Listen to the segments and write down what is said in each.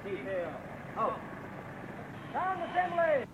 Detail. Out. Sound assembly.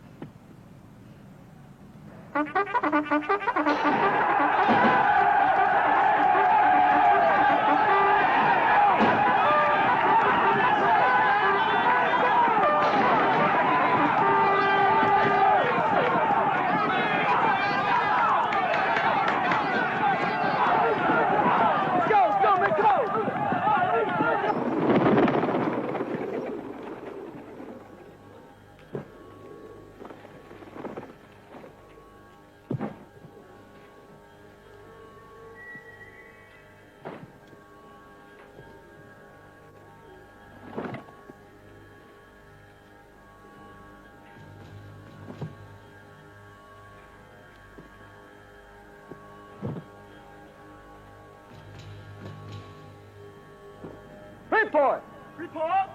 Report! Report!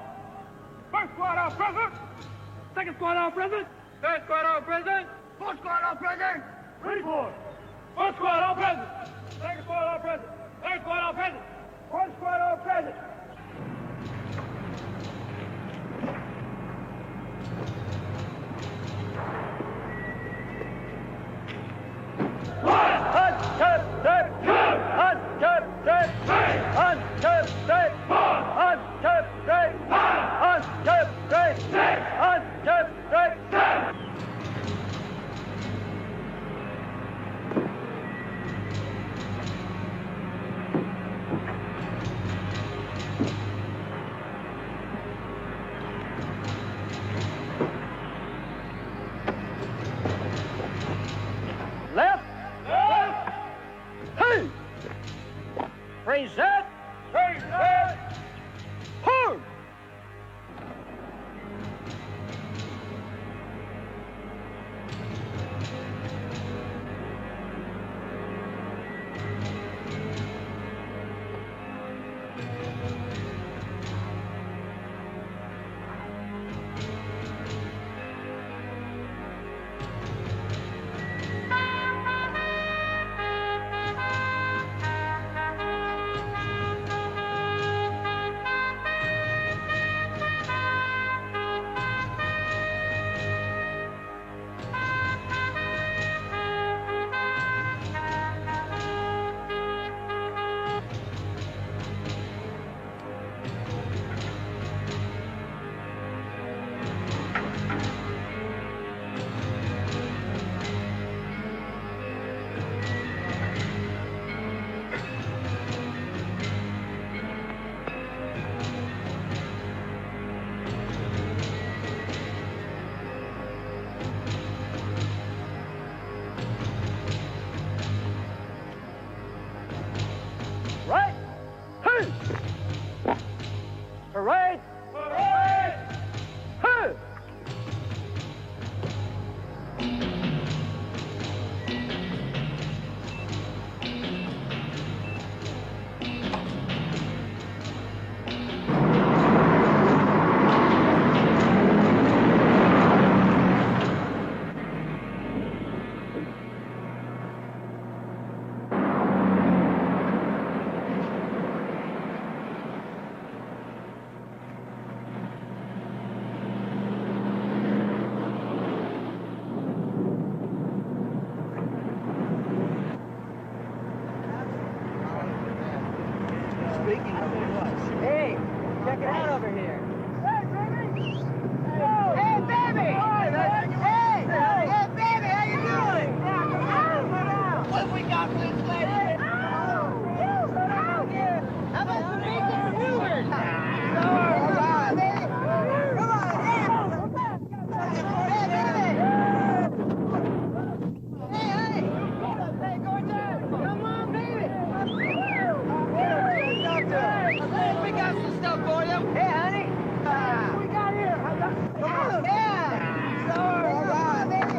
First squad out present! Second squad out present! Third squad out present! Fourth squad out present! Report! First squad out present! Second squad out present! Third squad out present! Fourth squad out present! Left. Left. Hey. Present. Present. Hold. Right. Hey. Parade. Parade. Hey. Speaking of what? Hey, check it out over here. Hey, baby! Hey, baby! Hey, baby, how you doing? What have we got for this lady? How about some bacon maneuvers? All right. Baby. Come on, Hey, baby! Hey, honey! Hey, go down! Come on, baby! We got some stuff for you. Hey, honey! We got here! Come on, yeah! All right, baby!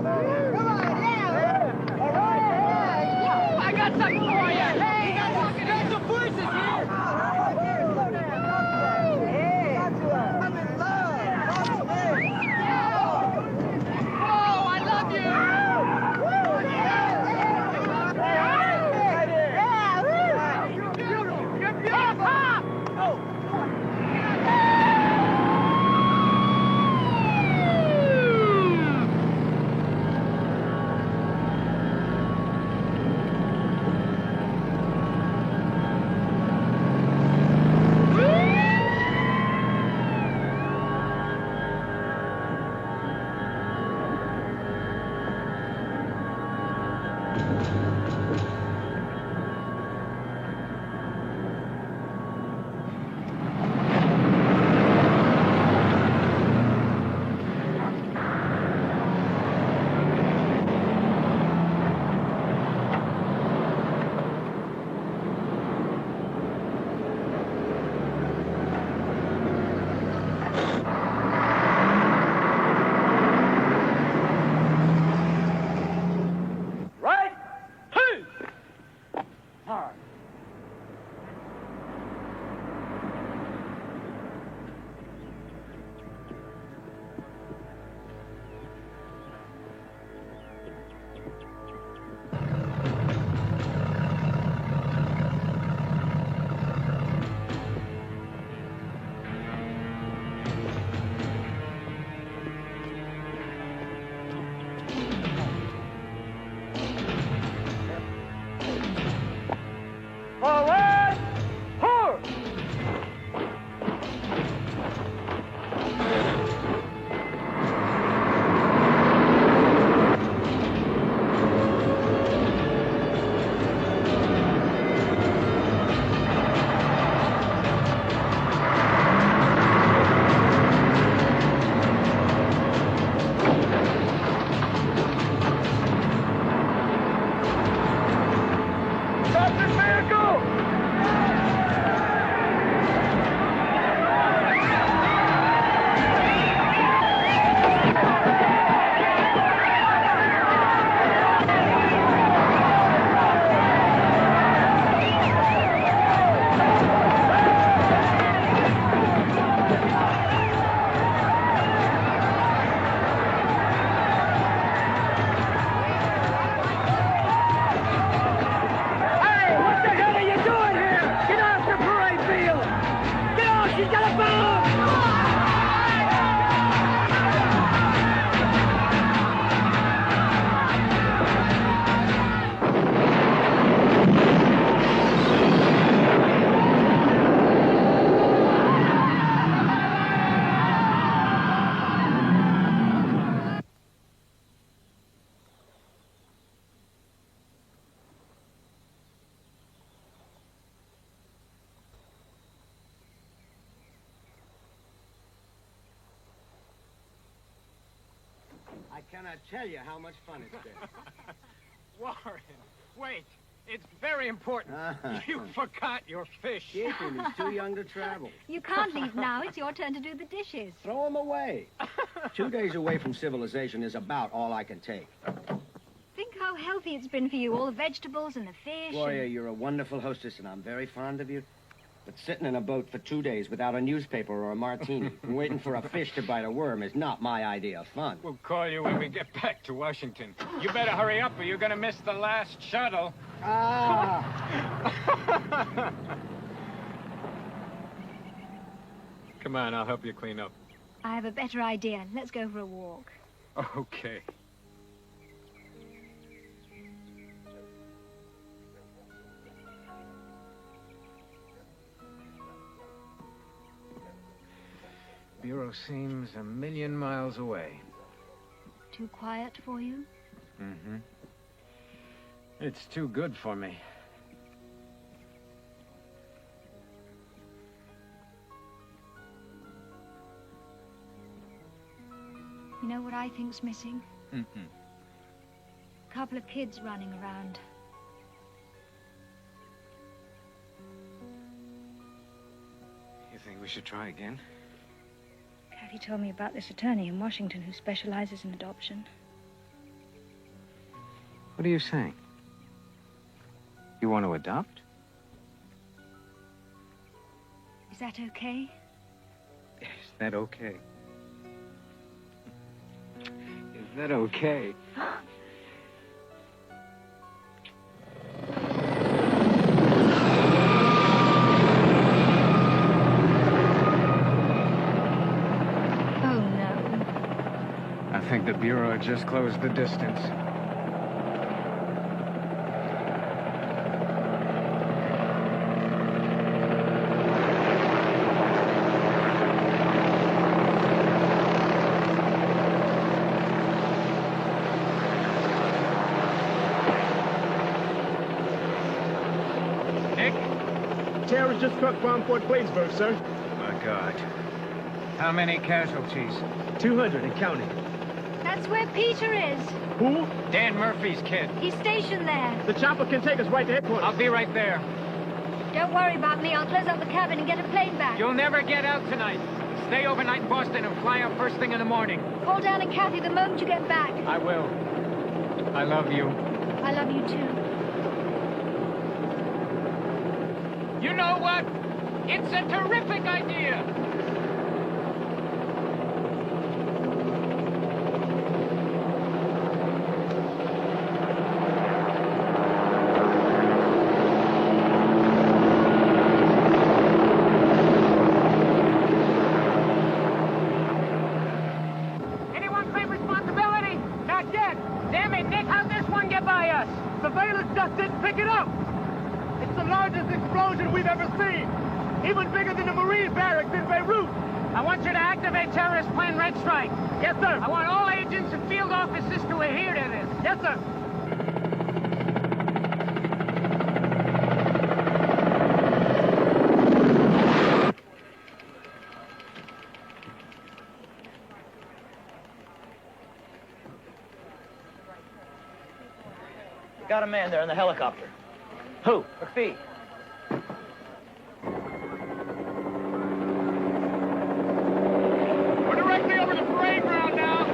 Come on, yeah! All right! Yeah! I got something for you. Hey, We got some voices here. He's got a boat! I cannot tell you how much fun it's been. Warren, wait. It's very important. You forgot your fish. Keep him. He's too young to travel. You can't leave now. It's your turn to do the dishes. Throw him away. 2 days away from civilization is about all I can take. Think how healthy it's been for you, all the vegetables and the fish. Gloria, you're a wonderful hostess, and I'm very fond of you. But sitting in a boat for 2 days without a newspaper or a martini and waiting for a fish to bite a worm is not my idea of fun. We'll call you when we get back to Washington. You better hurry up or you're gonna miss the last shuttle. Ah! Come on, I'll help you clean up. I have a better idea. Let's go for a walk. Okay. Bureau seems 1,000,000 miles away. Too quiet for you? Mm-hmm. It's too good for me. You know what I think's missing? Mm-mm. A couple of kids running around. You think we should try again? Kathy told me about this attorney in Washington who specializes in adoption. What are you saying? You want to adopt? Is that okay? Is that okay? Is that okay? Oh, no. I think the Bureau just closed the distance. Terrorists just struck bomb Fort Bladesburg, sir. My God. How many casualties? 200 and counting. That's where Peter is. Who? Dan Murphy's kid. He's stationed there. The chopper can take us right to headquarters. I'll be right there. Don't worry about me. I'll close up the cabin and get a plane back. You'll never get out tonight. Stay overnight in Boston and fly out first thing in the morning. Call Dan and Kathy the moment you get back. I will. I love you. I love you, too. You know what? It's a terrific idea. Anyone claim responsibility? Not yet. Damn it, Nick, how'd this one get by us? Surveillance just didn't pick it up. It's the largest explosion we've ever seen. Even bigger than the Marine barracks in Beirut. I want you to activate Terrorist Plan Red Strike. Yes, sir. I want all agents and field officers to adhere to this. Yes, sir. Got a man there in the helicopter. Who? McPhee. We're directly over the parade ground now.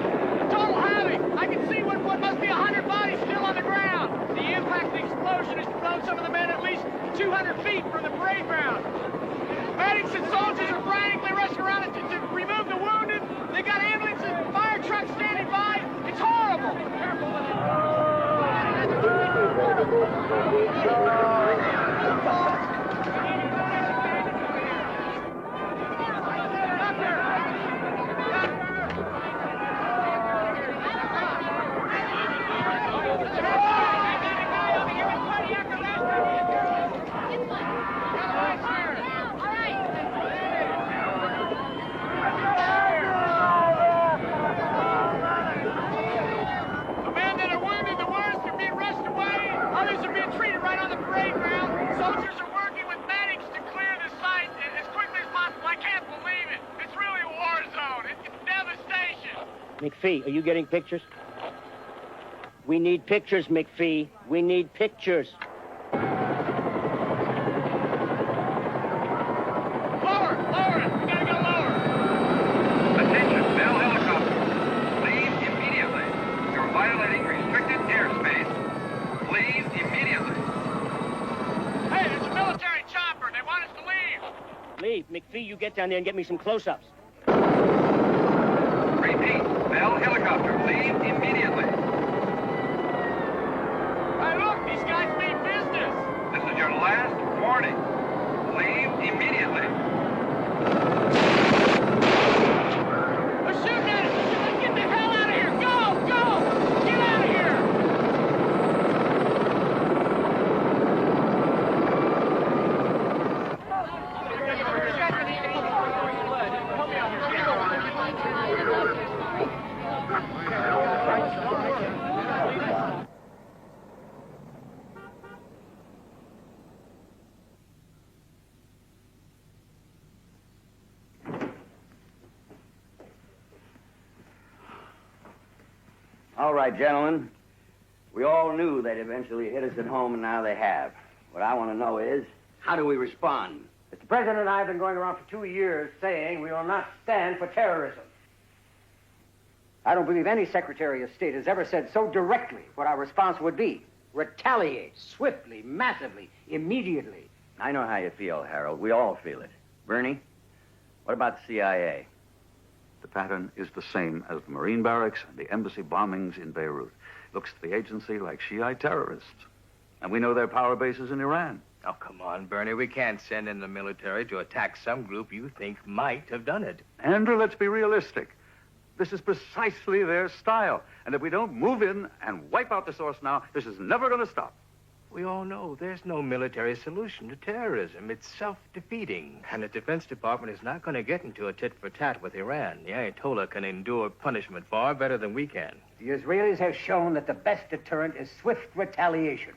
Total havoc. I can see what must be 100 bodies still on the ground. The impact of the explosion has thrown some of the men at least 200 feet from the parade ground. Medics and soldiers are frantically rushing around to remove the wounded. They got ambulances and fire trucks standing by. It's horrible. Careful with it. McPhee, are you getting pictures? We need pictures, McPhee. We need pictures. Lower! Lower it! We gotta go lower! Attention, Bell helicopter. Leave immediately. You're violating restricted airspace. Leave immediately. Hey, there's a military chopper. They want us to leave. Leave. McPhee, you get down there and get me some close-ups. Repeat, Bell helicopter. Leave immediately. Hey, look, these guys mean business. This is your last warning. Leave immediately. They're shooting at us. Let's get the hell out of here. Go! Go! Get out of here! All right, gentlemen. We all knew they'd eventually hit us at home, and now they have. What I want to know is, how do we respond? Mr. President and I have been going around for 2 years saying we will not stand for terrorism. I don't believe any Secretary of State has ever said so directly what our response would be. Retaliate swiftly, massively, immediately. I know how you feel, Harold. We all feel it. Bernie, what about the CIA? The pattern is the same as the Marine barracks and the embassy bombings in Beirut. Looks to the agency like Shiite terrorists. And we know their power bases in Iran. Oh, come on, Bernie. We can't send in the military to attack some group you think might have done it. Andrew, let's be realistic. This is precisely their style. And if we don't move in and wipe out the source now, this is never going to stop. We all know there's no military solution to terrorism. It's self-defeating. And the Defense Department is not going to get into a tit-for-tat with Iran. The Ayatollah can endure punishment far better than we can. The Israelis have shown that the best deterrent is swift retaliation.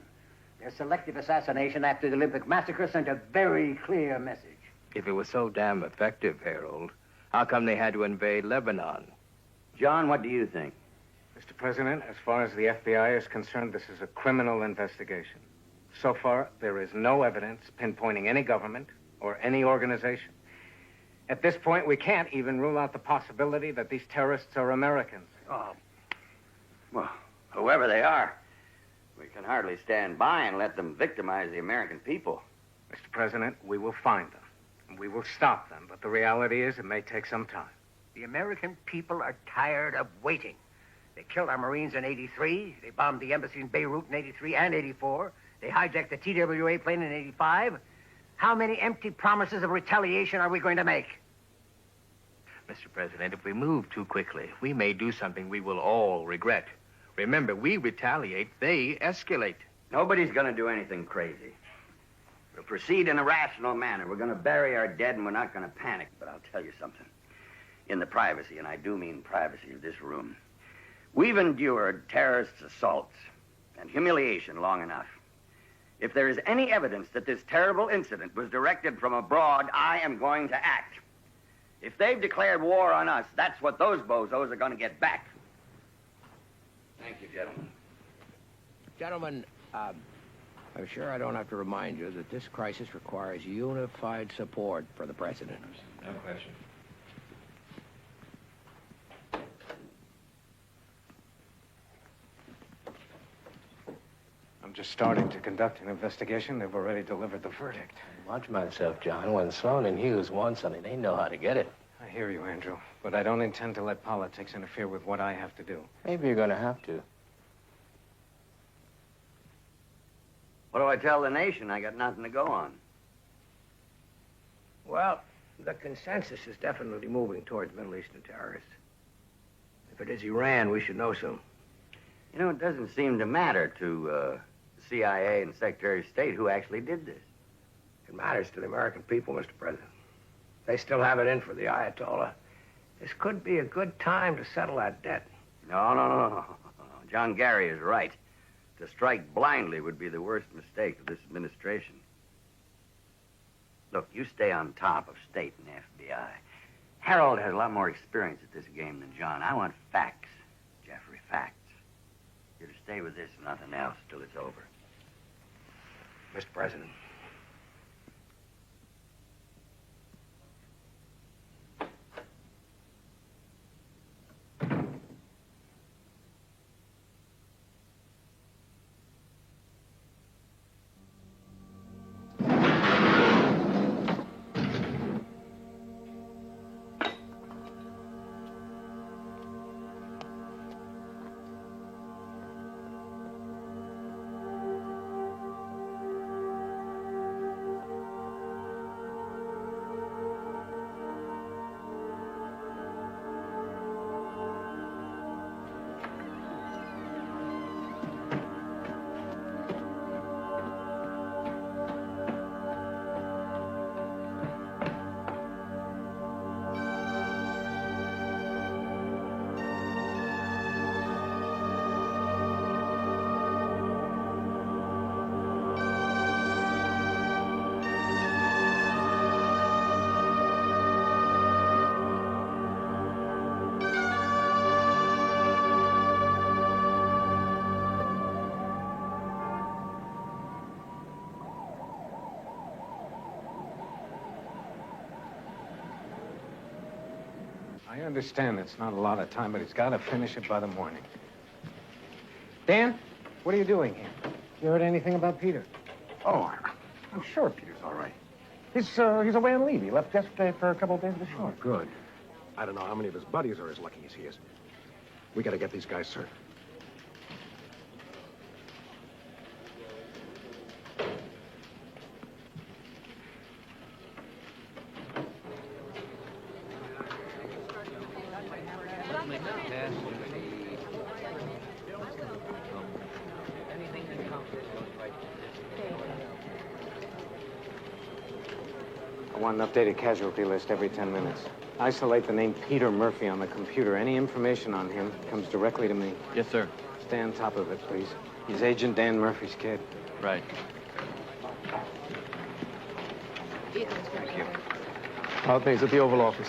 Their selective assassination after the Olympic massacre sent a very clear message. If it was so damn effective, Harold, how come they had to invade Lebanon? John, what do you think? Mr. President, as far as the FBI is concerned, this is a criminal investigation. So far, there is no evidence pinpointing any government or any organization. At this point, we can't even rule out the possibility that these terrorists are Americans. Oh, well, whoever they are, we can hardly stand by and let them victimize the American people. Mr. President, we will find them, and we will stop them, but the reality is it may take some time. The American people are tired of waiting. They killed our Marines in '83. They bombed the embassy in Beirut in '83 and '84. They hijacked the TWA plane in '85. How many empty promises of retaliation are we going to make? Mr. President, if we move too quickly, we may do something we will all regret. Remember, we retaliate, they escalate. Nobody's going to do anything crazy. We'll proceed in a rational manner. We're going to bury our dead, and we're not going to panic. But I'll tell you something. In the privacy, and I do mean privacy, of this room, we've endured terrorist assaults and humiliation long enough. If there is any evidence that this terrible incident was directed from abroad, I am going to act. If they've declared war on us, that's what those bozos are going to get back. Thank you, gentlemen. Gentlemen, I'm sure I don't have to remind you that this crisis requires unified support for the president. No question. I'm just starting to conduct an investigation. They've already delivered the verdict. Watch myself, John. When Sloan and Hughes want something, they know how to get it. I hear you, Andrew, but I don't intend to let politics interfere with what I have to do. Maybe you're going to have to. What do I tell the nation? I got nothing to go on. Well, the consensus is definitely moving towards Middle Eastern terrorists. If it is Iran, we should know soon. You know, it doesn't seem to matter to CIA and Secretary of State who actually did this. It matters to the American people, Mr. President. They still have it in for the Ayatollah. This could be a good time to settle that debt. No. John Gary is right. To strike blindly would be the worst mistake of this administration. Look, you stay on top of State and FBI. Harold has a lot more experience at this game than John. I want facts, Jeffrey, facts. You're to stay with this and nothing else till it's over. Mr. President. I understand it's not a lot of time, but he's got to finish it by the morning. Dan, what are you doing here? You heard anything about Peter? Oh, I'm sure Peter's all right. He's away on leave. He left yesterday for a couple of days with the shore. Oh, good. I don't know how many of his buddies are as lucky as he is. We got to get these guys, sir. I want an updated casualty list every 10 minutes. Isolate the name Peter Murphy on the computer. Any information on him comes directly to me. Yes, sir. Stay on top of it, please. He's Agent Dan Murphy's kid. Right. Thank you. How are things at the Oval Office?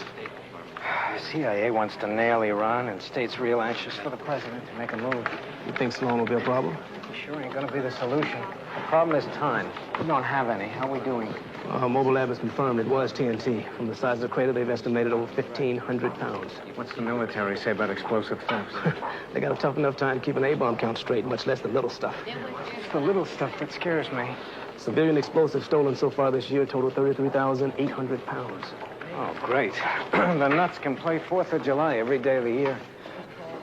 CIA wants to nail Iran, and state's real anxious for the president to make a move. You think Sloan will be a problem? Sure ain't gonna be the solution. The problem is time. We don't have any. How are we doing? Mobile lab has confirmed it was TNT. From the size of the crater, they've estimated over 1,500 pounds. What's the military say about explosive thefts? They got a tough enough time keeping A-bomb count straight, much less the little stuff. It's the little stuff that scares me. Civilian explosives stolen so far this year total 33,800 pounds. Oh, great. The nuts can play 4th of July every day of the year.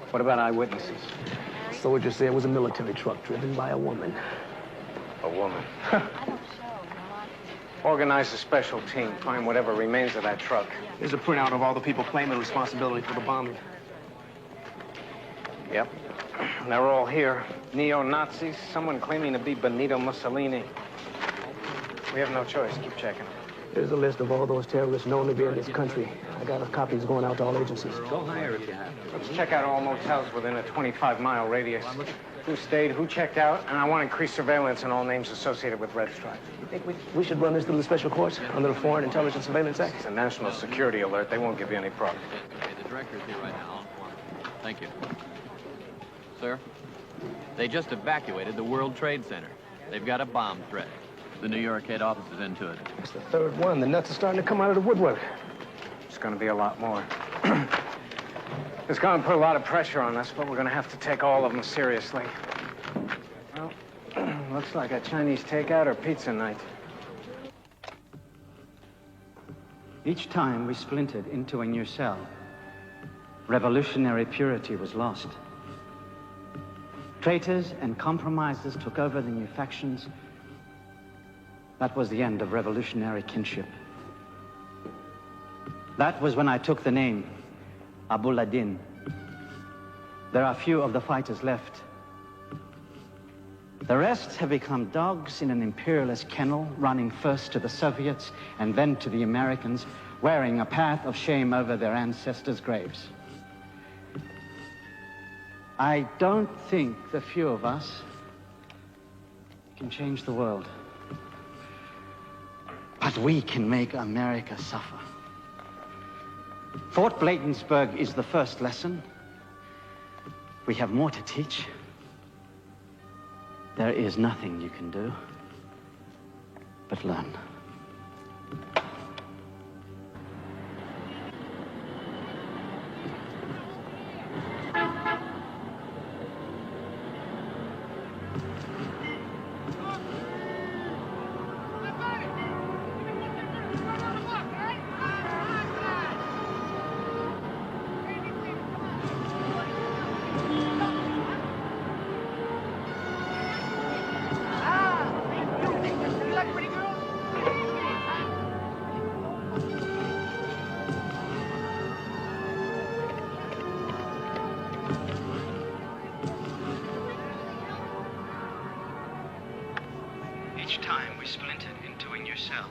What about eyewitnesses? Soldiers say it was a military truck driven by a woman. A woman. Organize a special team. Find whatever remains of that truck. There's a printout of all the people claiming responsibility for the bombing. Yep. They're all here. Neo-Nazis, someone claiming to be Benito Mussolini. We have no choice. Keep checking. There's a list of all those terrorists known to be in this country. I got copies going out to all agencies. Go higher if you have to. Let's check out all motels within a 25-mile radius. Who stayed, who checked out, and I want increased surveillance on all names associated with Red Stripe. You think we should run this through the special courts under the Foreign Intelligence Surveillance Act? It's a national security alert. They won't give you any problem. Okay, the director's here right now. Thank you. Sir, they just evacuated the World Trade Center. They've got a bomb threat. The New York head office is into it. It's the third one. The nuts are starting to come out of the woodwork. It's going to be a lot more. It's going to put a lot of pressure on us, but we're going to have to take all of them seriously. Well, looks like a Chinese takeout or pizza night. Each time we splintered into a new cell, revolutionary purity was lost. Traitors and compromisers took over the new factions. That was the end of revolutionary kinship. That was when I took the name Abu'l-Adin. There are few of the fighters left. The rest have become dogs in an imperialist kennel, running first to the Soviets and then to the Americans, wearing a path of shame over their ancestors' graves. I don't think the few of us can change the world. But we can make America suffer. Fort Bladensburg is the first lesson. We have more to teach. There is nothing you can do but learn. Each time we splintered into a new cell.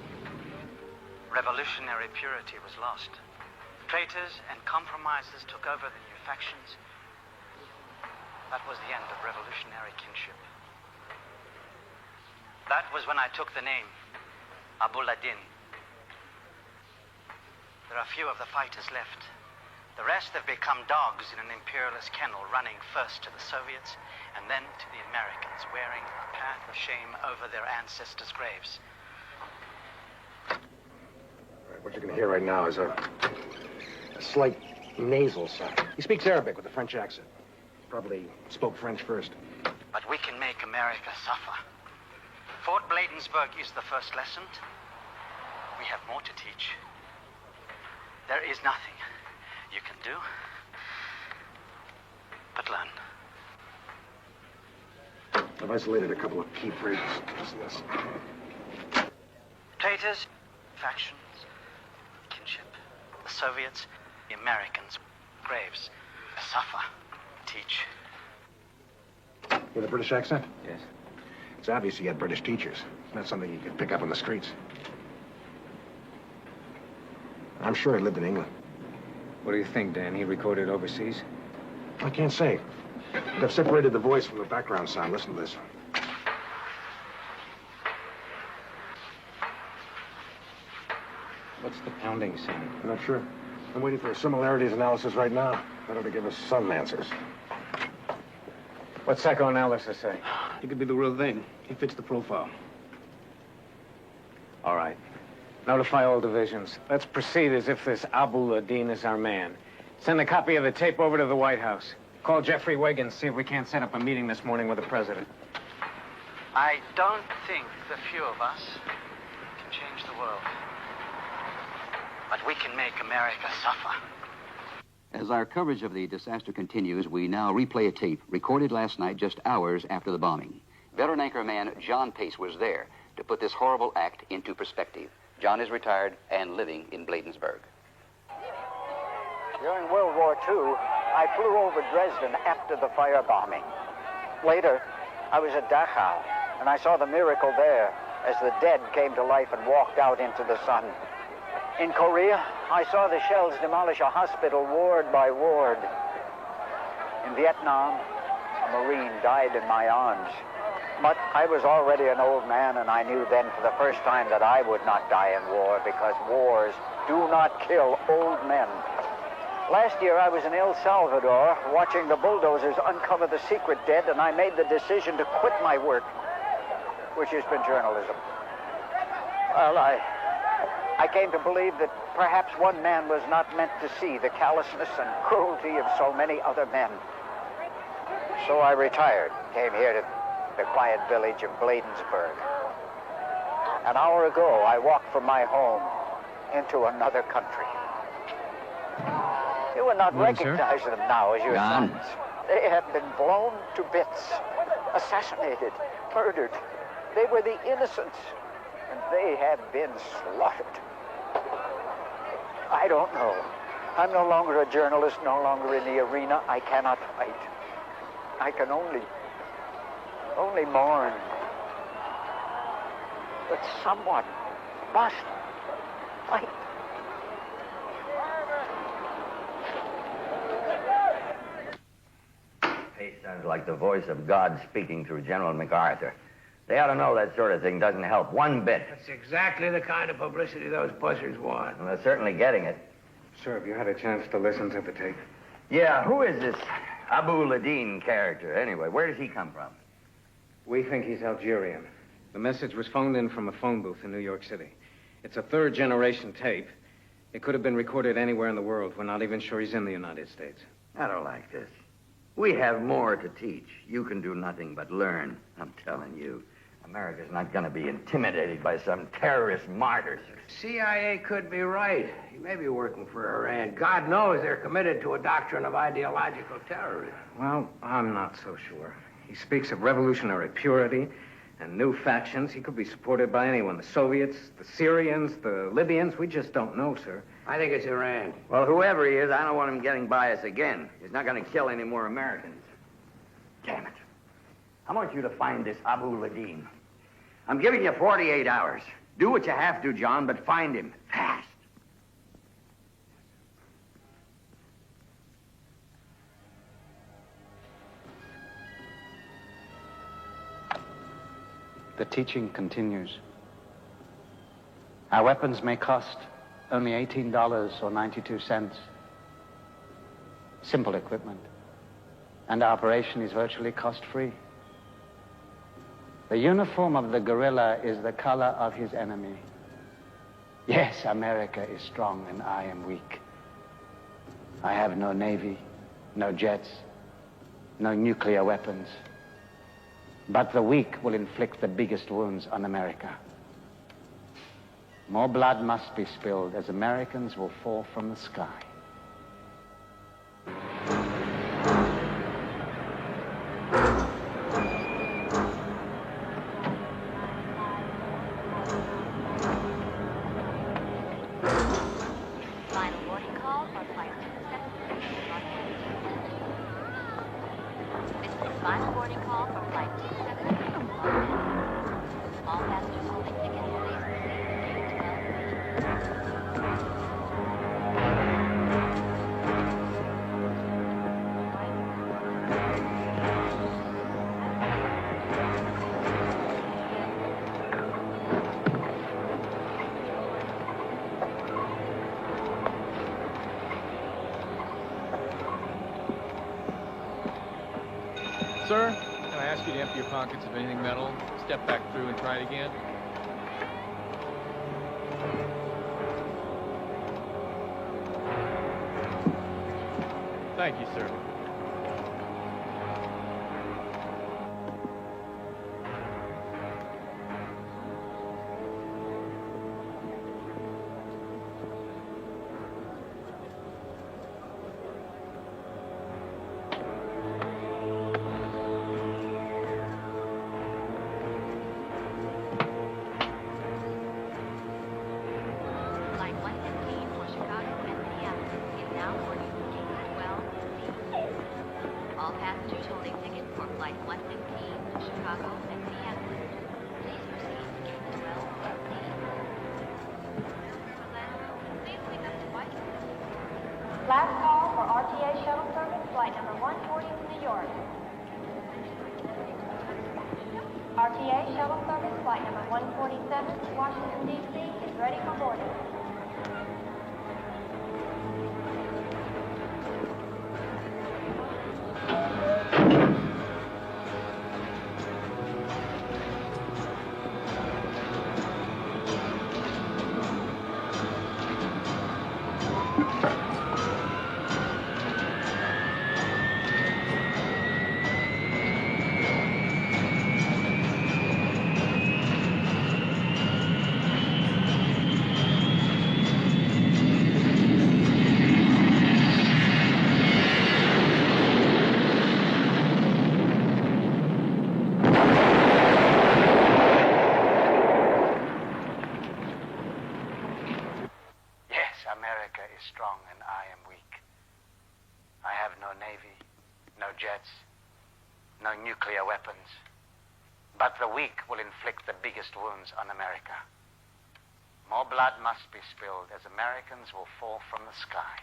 Revolutionary purity was lost. Traitors and compromisers took over the new factions. That was the end of revolutionary kinship. That was when I took the name, Abu'l-Adin. There are few of the fighters left. The rest have become dogs in an imperialist kennel, running first to the Soviets and then to the Americans, wearing a path of shame over their ancestors' graves. What you're going to hear right now is a slight nasal sound. He speaks Arabic with a French accent. Probably spoke French first. But we can make America suffer. Fort Bladensburg is the first lesson. We have more to teach. There is nothing you can do but learn. I've isolated a couple of key phrases. Listen. Traitors, factions, kinship, the Soviets, the Americans, graves, suffer, teach. With a British accent? Yes. It's obvious he had British teachers. It's not something you could pick up on the streets. I'm sure he lived in England. What do you think, Dan? He recorded overseas? I can't say. They've separated the voice from the background sound. Listen to this. What's the pounding sound? I'm not sure. I'm waiting for a similarities analysis right now. That ought to give us some answers. What's psychoanalysis say? He could be the real thing. He fits the profile. All right. Notify all divisions. Let's proceed as if this Abu'l-Adin is our man. Send a copy of the tape over to the White House. Call Jeffrey Wiggins, see if we can't set up a meeting this morning with the president. I don't think the few of us can change the world. But we can make America suffer. As our coverage of the disaster continues, we now replay a tape recorded last night just hours after the bombing. Veteran anchorman John Pace was there to put this horrible act into perspective. John is retired and living in Bladensburg. During World War II, I flew over Dresden after the firebombing. Later, I was at Dachau, and I saw the miracle there as the dead came to life and walked out into the sun. In Korea, I saw the shells demolish a hospital ward by ward. In Vietnam, a Marine died in my arms. But I was already an old man, and I knew then for the first time that I would not die in war, because wars do not kill old men. Last year, I was in El Salvador watching the bulldozers uncover the secret dead, and I made the decision to quit my work, which has been journalism. Well, I came to believe that perhaps one man was not meant to see the callousness and cruelty of so many other men. So I retired, came here to the quiet village of Bladensburg. An hour ago, I walked from my home into another country. You would not recognize them now as your sons. They have been blown to bits, assassinated, murdered. They were the innocents, and they have been slaughtered. I don't know. I'm no longer a journalist, no longer in the arena. I cannot fight. I can only mourn. But someone must fight. Pace sounds like the voice of God speaking through General MacArthur. They ought to know that sort of thing doesn't help one bit. That's exactly the kind of publicity those buzzers want. And they're certainly getting it. Sir, have you had a chance to listen to the tape? Yeah, who is this Abu Ladin character, anyway? Where does he come from? We think he's Algerian. The message was phoned in from a phone booth in New York City. It's a third-generation tape. It could have been recorded anywhere in the world. We're not even sure he's in the United States. I don't like this. We have more to teach. You can do nothing but learn. I'm telling you, America's not going to be intimidated by some terrorist martyrs. CIA could be right. He may be working for Iran. God knows they're committed to a doctrine of ideological terrorism. Well, I'm not so sure. He speaks of revolutionary purity and new factions. He could be supported by anyone. The Soviets, the Syrians, the Libyans. We just don't know, sir. I think it's Iran. Well, whoever he is, I don't want him getting by us again. He's not going to kill any more Americans. Damn it. I want you to find this Abu Ladin. I'm giving you 48 hours. Do what you have to, John, but find him fast. The teaching continues. Our weapons may cost only $18 or 92 cents. Simple equipment. And our operation is virtually cost-free. The uniform of the guerrilla is the color of his enemy. Yes, America is strong and I am weak. I have no navy, no jets, no nuclear weapons. But the weak will inflict the biggest wounds on America. More blood must be spilled as Americans will fall from the sky. Final boarding call for flight 273. This is the final boarding call for flight 273. All passengers holding tickets, please Sir, can I ask you to empty your pockets of anything metal? Step back through and try it again. Thank you, sir. Flight 115 for Chicago and Minneapolis is now boarding gate 12C. All passengers holding tickets for flight 115 to Chicago and Minneapolis, please proceed to gate 12C. Please pick up the white. Last call for RTA shuttle service, flight number 140 to New York. RTA shuttle service, flight number 147 to Washington, D.C. is ready for boarding. Yes, America is strong and I am weak. I have no navy, no jets, no nuclear weapons. But the weak will inflict the biggest wounds on America. More blood must be spilled as Americans will fall from the sky.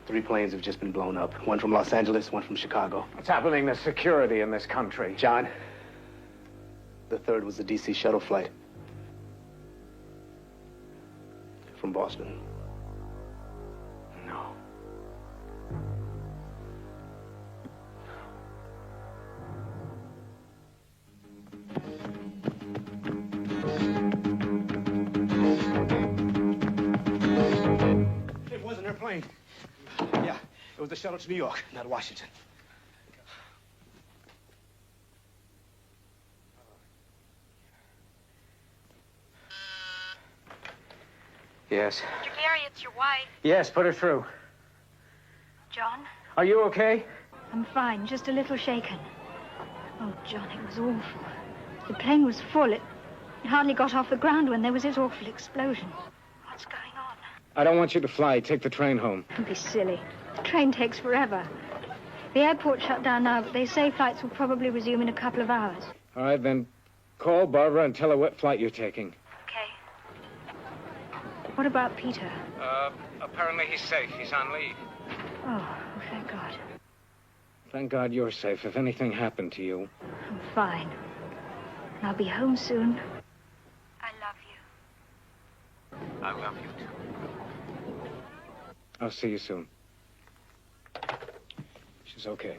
3 planes have just been blown up. One from Los Angeles, one from Chicago. What's happening to security in this country? John, The third was the DC shuttle flight from Boston. No. It wasn't her plane. Yeah, it was the shuttle to New York, not Washington. Yes. Mr. Gary, it's your wife. Yes, put her through. John? Are you okay? I'm fine, just a little shaken. Oh, John, it was awful. The plane was full. It hardly got off the ground when there was this awful explosion. What's going on? I don't want you to fly. Take the train home. Don't be silly. The train takes forever. The airport shut down now, but they say flights will probably resume in a couple of hours. All right, then call Barbara and tell her what flight you're taking. Okay. What about Peter? Apparently he's safe. He's on leave. Oh, thank God. Thank God you're safe. If anything happened to you. I'm fine. I'll be home soon. I love you. I love you, too. I'll see you soon. She's okay.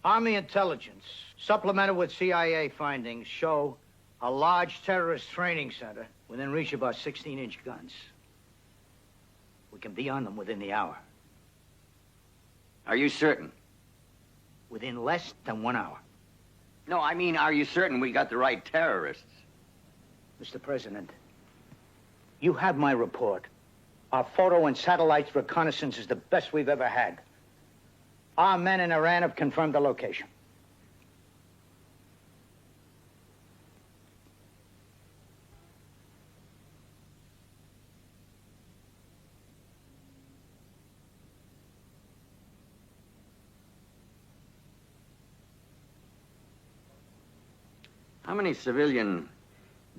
Army intelligence, supplemented with CIA findings, show a large terrorist training center within reach of our 16-inch guns. We can be on them within the hour. Are you certain? Within less than 1 hour. No, I mean, are you certain we got the right terrorists? Mr. President, you have my report. Our photo and satellites reconnaissance is the best we've ever had. Our men in Iran have confirmed the location. How many civilian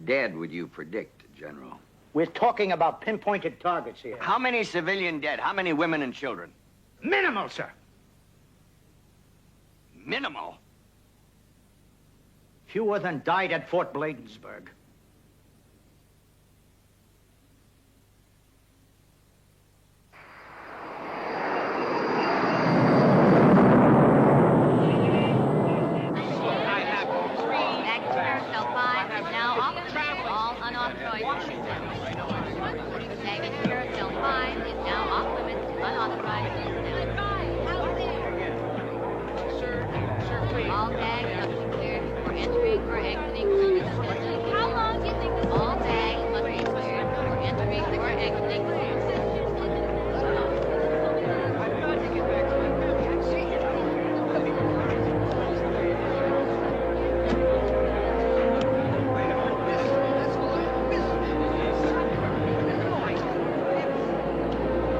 dead would you predict, General? We're talking about pinpointed targets here. How many civilian dead? How many women and children? Minimal, sir. Minimal? Fewer than died at Fort Bladensburg.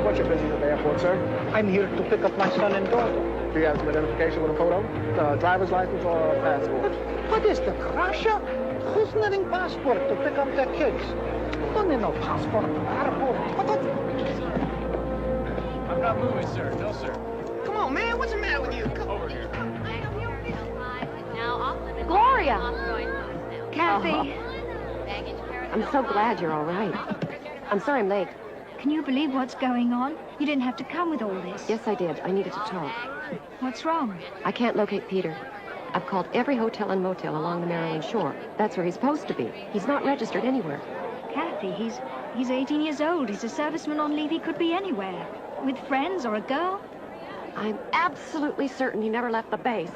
What's your business at the airport, sir? I'm here to pick up my son and daughter. Do you have some identification with a photo? Driver's license or a passport? What is the Russia? Who's needing passport to pick up their kids? Don't need no passport. I'm not moving, sir. No, sir. Come on, man. What's the matter with you? Come over here. Gloria! Kathy! I'm so glad you're all right. I'm sorry I'm late. Can you believe what's going on? You didn't have to come with all this. Yes, I did. I needed to talk. What's wrong? I can't locate Peter. I've called every hotel and motel along the Maryland shore. That's where he's supposed to be. He's not registered anywhere. Kathy, he's 18 years old. He's a serviceman on leave. He could be anywhere. With friends or a girl. I'm absolutely certain he never left the base.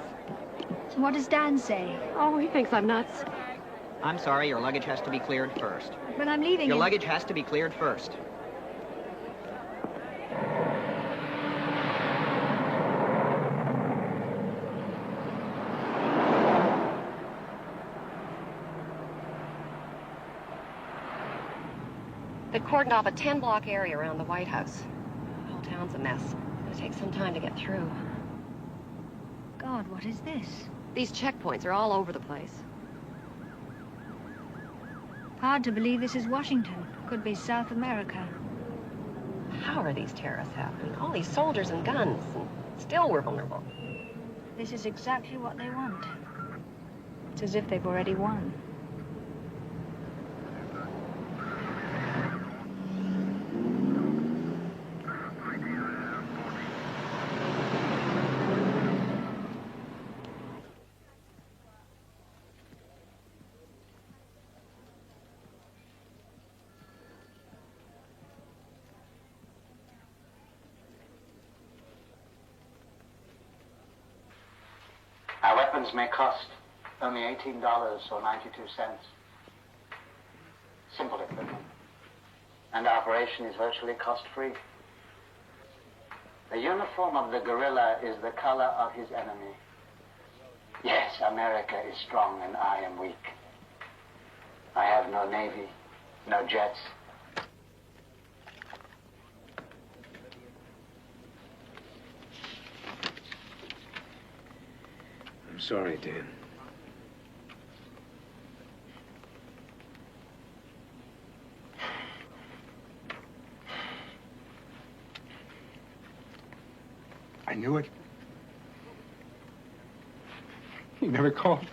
So what does Dan say? Oh, he thinks I'm nuts. I'm sorry, your luggage has to be cleared first. But I'm leaving Your in... luggage has to be cleared first. They cordoned off a 10-block area around the White House. The whole town's a mess. It'll take some time to get through. God, what is this? These checkpoints are all over the place. Hard to believe this is Washington. Could be South America. power these terrorists have. I mean, all these soldiers and guns, and still we're vulnerable. This is exactly what they want. It's as if they've already won. Our weapons may cost only $18 or 92 cents. Simple equipment. And our operation is virtually cost-free. The uniform of the guerrilla is the color of his enemy. Yes, America is strong and I am weak. I have no navy, no jets. I'm sorry, Dan. I knew it. You never called.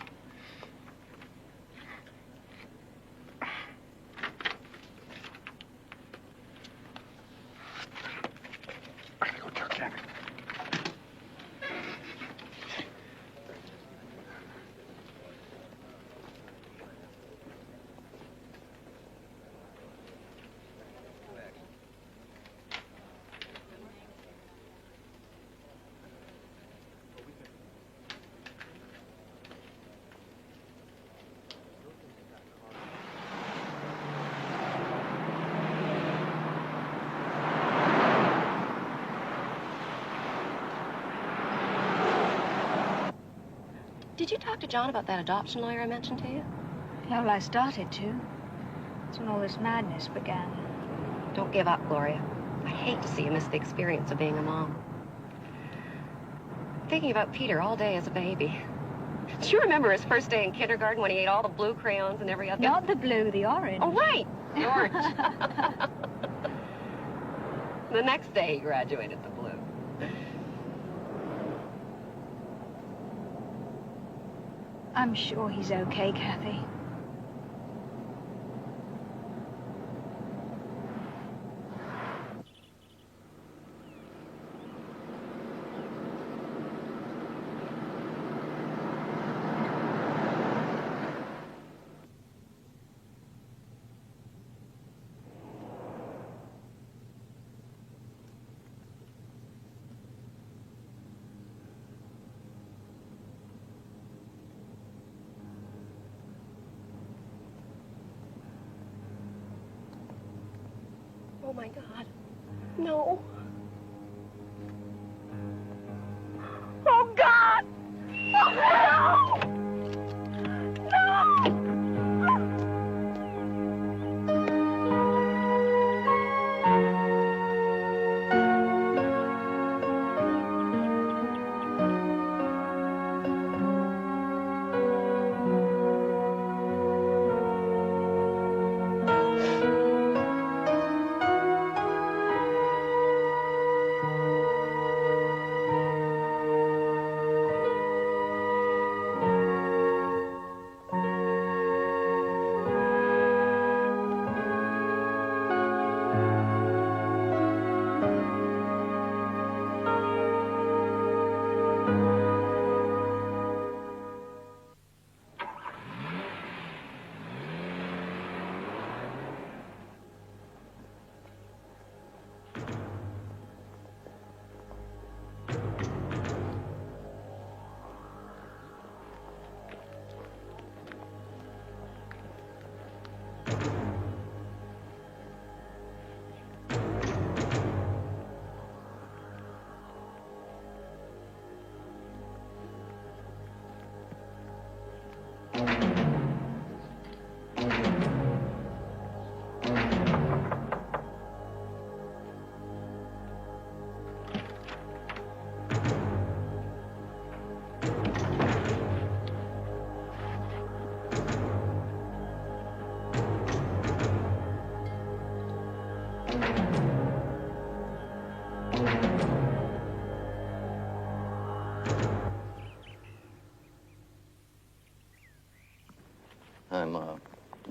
I gotta go tell Janet. Did you talk to John about that adoption lawyer I mentioned to you? Well, I started to. That's when all this madness began. Don't give up, Gloria. I hate to see you miss the experience of being a mom. Thinking about Peter all day as a baby. Do you remember his first day in kindergarten when he ate all the blue crayons and every other... Not the blue, the orange. Oh, right, the orange. The next day he graduated the blue. I'm sure he's okay, Kathy. Oh, my God. No. Oh, God! Oh, no! No!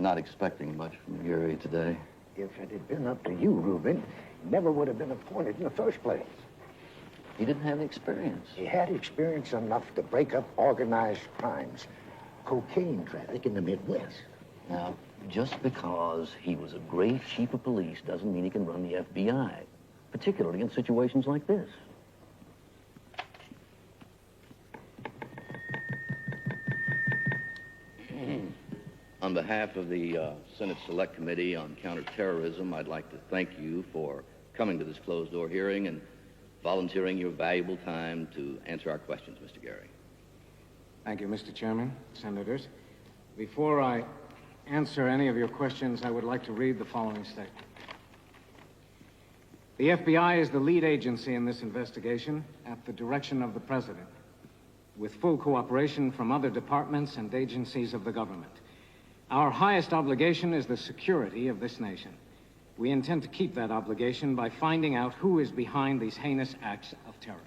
not expecting much from Gary today. If it had been up to you, Reuben, he never would have been appointed in the first place. He didn't have the experience. He had experience enough to break up organized crimes, cocaine traffic in the Midwest. Now, just because he was a great chief of police doesn't mean he can run the FBI, particularly in situations like this. On behalf of the Senate Select Committee on Counterterrorism, I'd like to thank you for coming to this closed-door hearing and volunteering your valuable time to answer our questions, Mr. Gary. Thank you, Mr. Chairman, Senators. Before I answer any of your questions, I would like to read the following statement. The FBI is the lead agency in this investigation at the direction of the President, with full cooperation from other departments and agencies of the government. Our highest obligation is the security of this nation. We intend to keep that obligation by finding out who is behind these heinous acts of terror.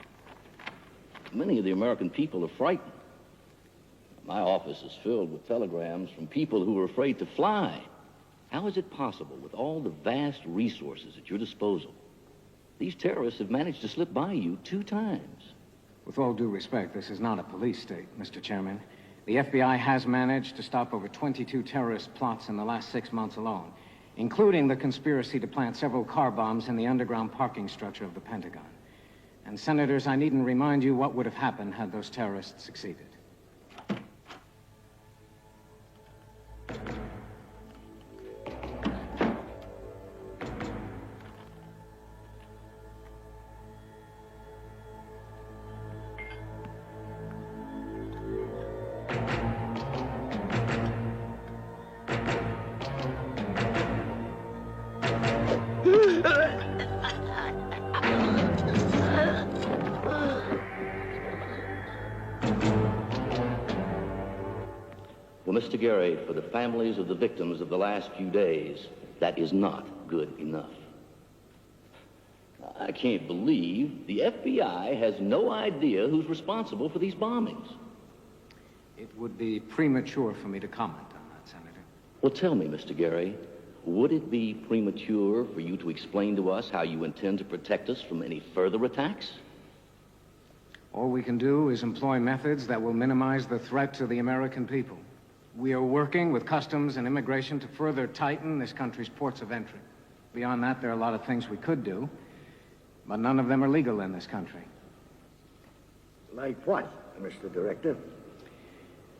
Many of the American people are frightened. My office is filled with telegrams from people who are afraid to fly. How is it possible, with all the vast resources at your disposal, these terrorists have managed to slip by you 2 times? With all due respect, this is not a police state, Mr. Chairman. The FBI has managed to stop over 22 terrorist plots in the last 6 months alone, including the conspiracy to plant several car bombs in the underground parking structure of the Pentagon. And, Senators, I needn't remind you what would have happened had those terrorists succeeded. Well, Mr. Gary, for the families of the victims of the last few days, that is not good enough. I can't believe the FBI has no idea who's responsible for these bombings. It would be premature for me to comment on that, Senator. Well, tell me, Mr. Gary, would it be premature for you to explain to us how you intend to protect us from any further attacks? All we can do is employ methods that will minimize the threat to the American people. We are working with Customs and Immigration to further tighten this country's ports of entry. Beyond that, there are a lot of things we could do, but none of them are legal in this country. Like what, Mr. Director?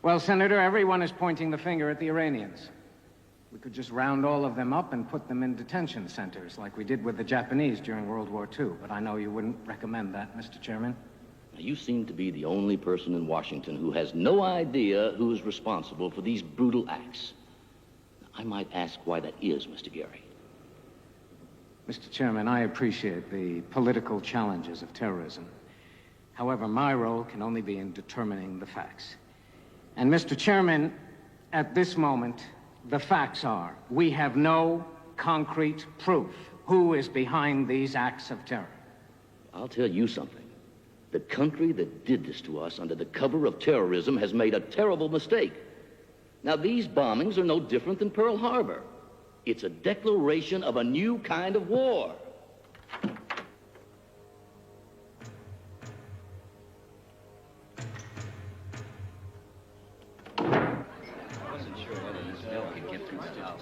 Well, Senator, everyone is pointing the finger at the Iranians. We could just round all of them up and put them in detention centers like we did with the Japanese during World War II, but I know you wouldn't recommend that, Mr. Chairman. Now, you seem to be the only person in Washington who has no idea who is responsible for these brutal acts. Now, I might ask why that is, Mr. Gary. Mr. Chairman, I appreciate the political challenges of terrorism. However, my role can only be in determining the facts. And, Mr. Chairman, at this moment, the facts are we have no concrete proof who is behind these acts of terror. I'll tell you something. The country that did this to us under the cover of terrorism has made a terrible mistake. Now, these bombings are no different than Pearl Harbor. It's a declaration of a new kind of war. I wasn't sure whether this bill could get through the House.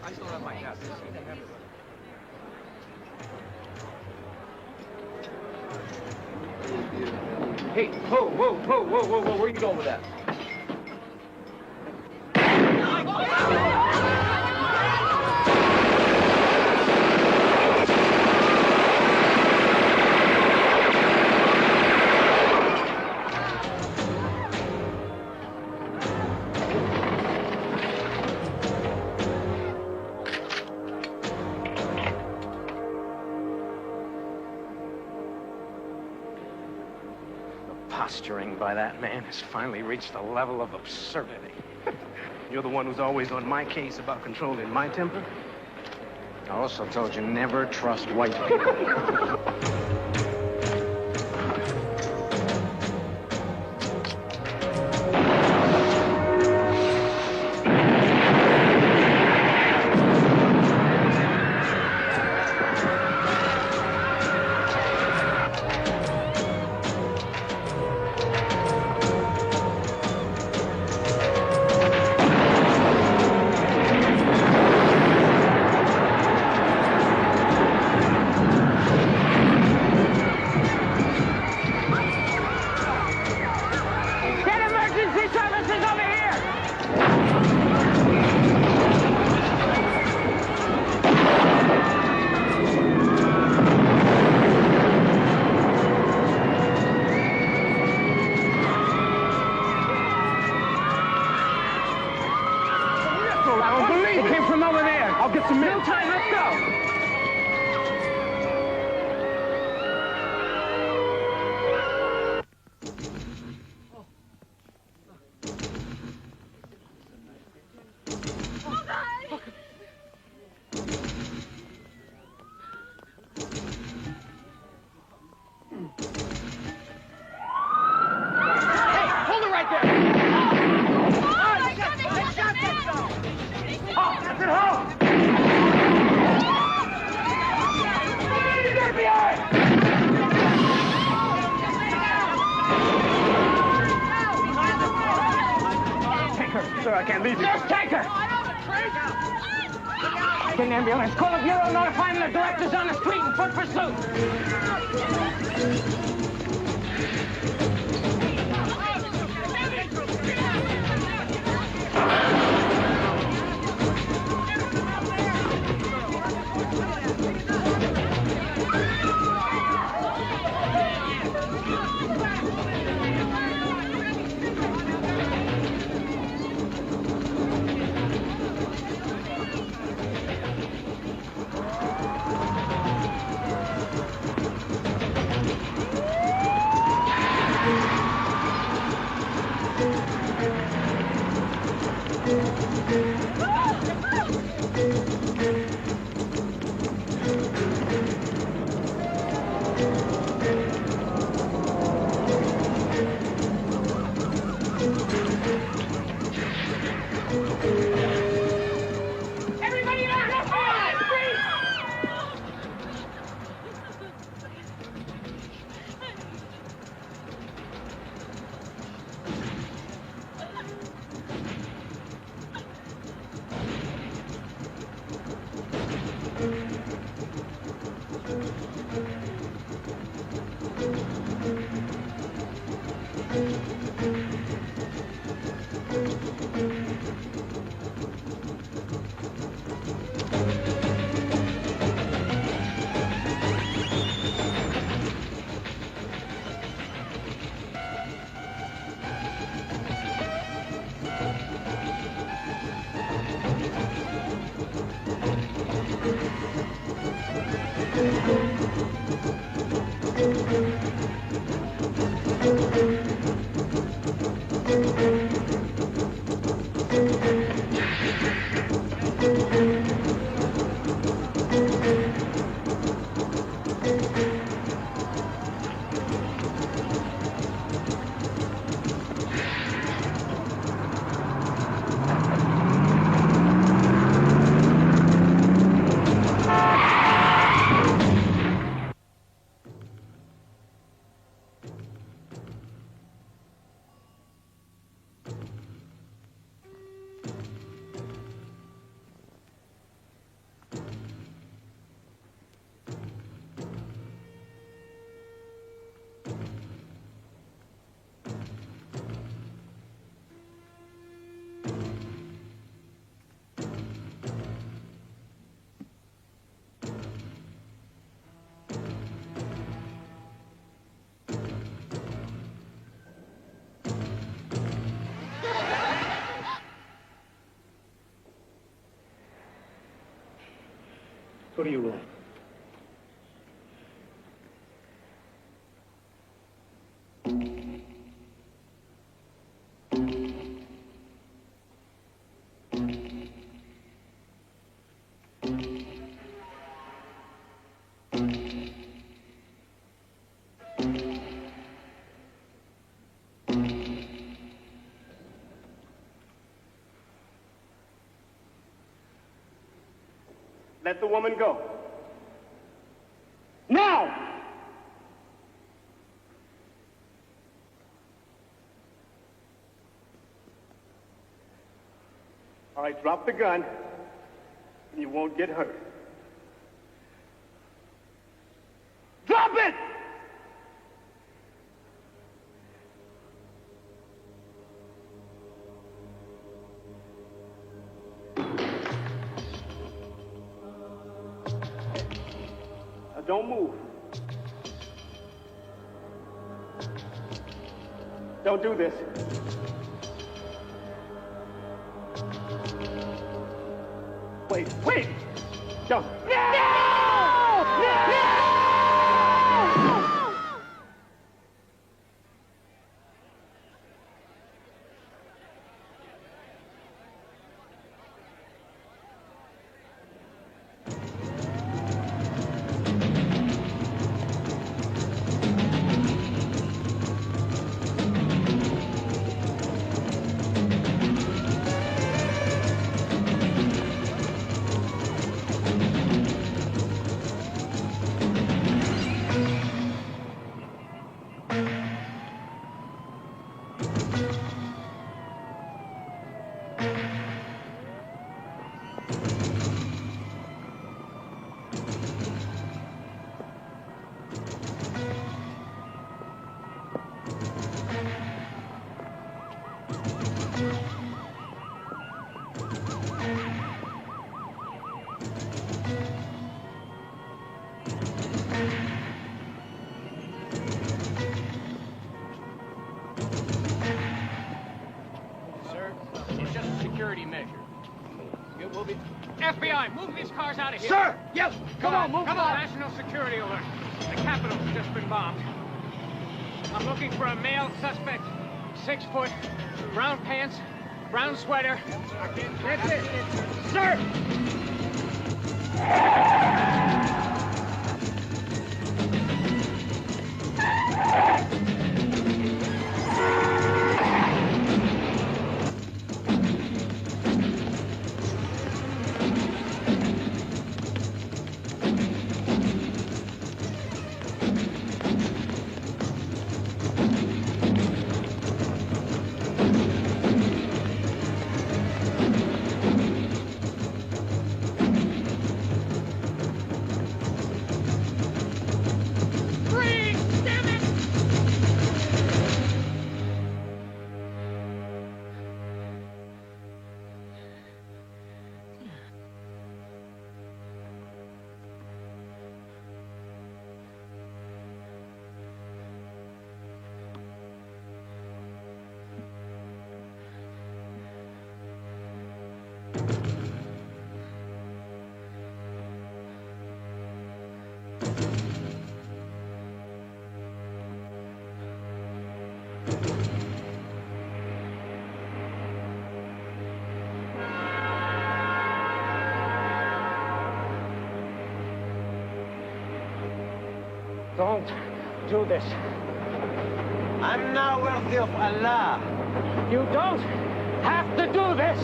I still have my guess. Hey, whoa, where are you going with that? Posturing by that man has finally reached a level of absurdity. You're the one who's always on my case about controlling my temper. I also told you never trust white people. sir. I can't leave you. Just take her! Get an ambulance. Call the bureau, notify them the director's on the street and foot pursuit. Everybody on the floor! Freeze! Go to your room. Let the woman go. Now! All right, drop the gun, and you won't get hurt. Drop it! Now don't move. Don't do this. Wait! Don't. security measure. It will be... FBI, move these cars out of here. Sir! Yes! Come on, move Come on! on, national security alert. The Capitol's just been bombed. I'm looking for a male suspect. 6 foot, brown pants, brown sweater. That's it. Sir! Don't do this. I'm not worthy of Allah. You don't have to do this.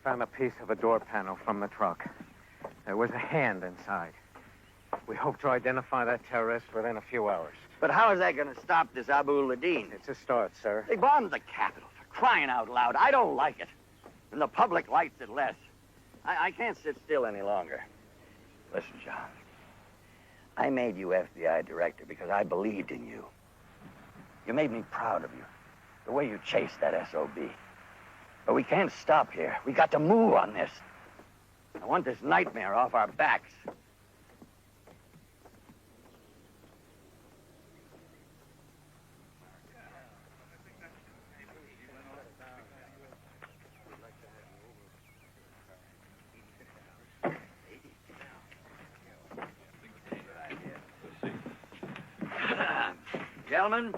Found a piece of a door panel from the truck. There was a hand inside. We hope to identify that terrorist within a few hours. But how is that going to stop this Abu Ladin? It's a start, sir. They bombed the Capitol, for crying out loud. I don't like it. And the public likes it less. I can't sit still any longer. Listen, John. I made you FBI director because I believed in you. You made me proud of you. The way you chased that SOB. But we can't stop here. We got to move on this. I want this nightmare off our backs. Gentlemen,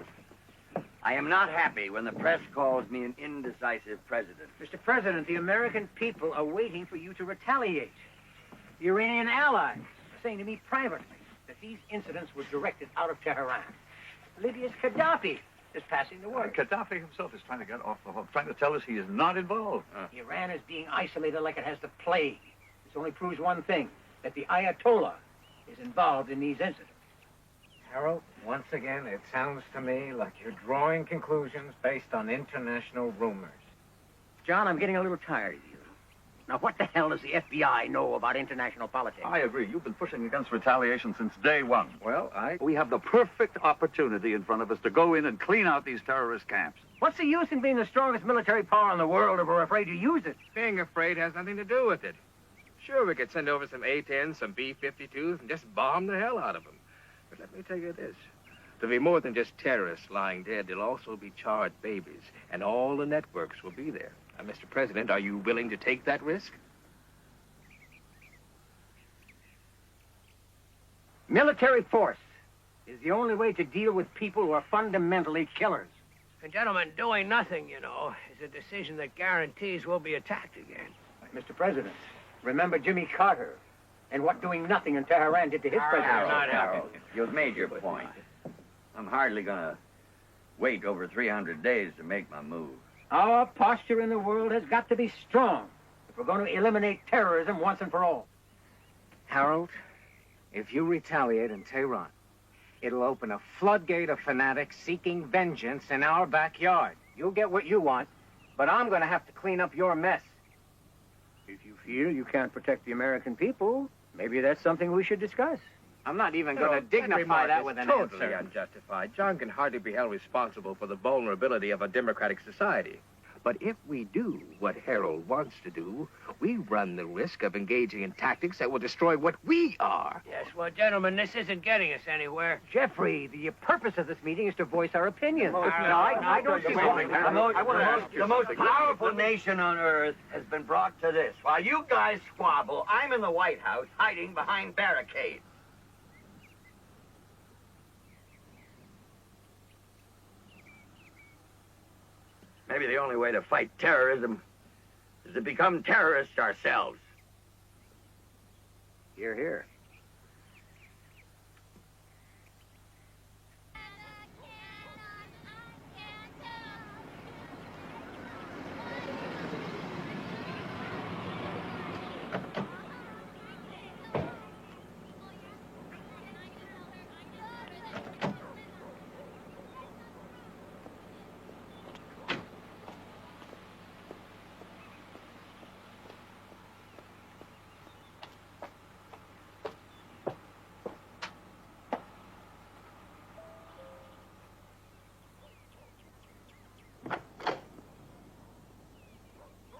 I am not happy when the press calls me an indecisive president. Mr. President, the American people are waiting for you to retaliate. The Iranian allies are saying to me privately that these incidents were directed out of Tehran. Libya's Gaddafi is passing the word. Gaddafi himself is trying to get off the hook, trying to tell us he is not involved. Iran is being isolated like it has the plague. This only proves one thing, that the Ayatollah is involved in these incidents. Harold, once again, it sounds to me like you're drawing conclusions based on international rumors. John, I'm getting a little tired of you. Now, what the hell does the FBI know about international politics? I agree. You've been pushing against retaliation since day one. Well, we have the perfect opportunity in front of us to go in and clean out these terrorist camps. What's the use in being the strongest military power in the world if we're afraid to use it? Being afraid has nothing to do with it. Sure, we could send over some A-10s, some B-52s, and just bomb the hell out of them. But let me tell you this. There'll be more than just terrorists lying dead. There'll also be charred babies, and all the networks will be there. Now, Mr. President, are you willing to take that risk? Military force is the only way to deal with people who are fundamentally killers. And gentlemen, doing nothing, you know, is a decision that guarantees we'll be attacked again. Mr. President, remember Jimmy Carter and what doing nothing in Tehran did to his president. Harold, you've made your point. I'm hardly gonna wait over 300 days to make my move. Our posture in the world has got to be strong if we're going to eliminate terrorism once and for all. Harold, if you retaliate in Tehran, it'll open a floodgate of fanatics seeking vengeance in our backyard. You'll get what you want, but I'm going to have to clean up your mess. If you feel you can't protect the American people, maybe that's something we should discuss. I'm not even going to dignify that with an totally answer. unjustified. John can hardly be held responsible for the vulnerability of a democratic society. But if we do what Harold wants to do, we run the risk of engaging in tactics that will destroy what we are. Yes, well, gentlemen, this isn't getting us anywhere. Jeffrey, the purpose of this meeting is to voice our opinions. I don't see why. The most powerful nation on earth has been brought to this. While you guys squabble, I'm in the White House hiding behind barricades. Maybe the only way to fight terrorism is to become terrorists ourselves. Hear, hear.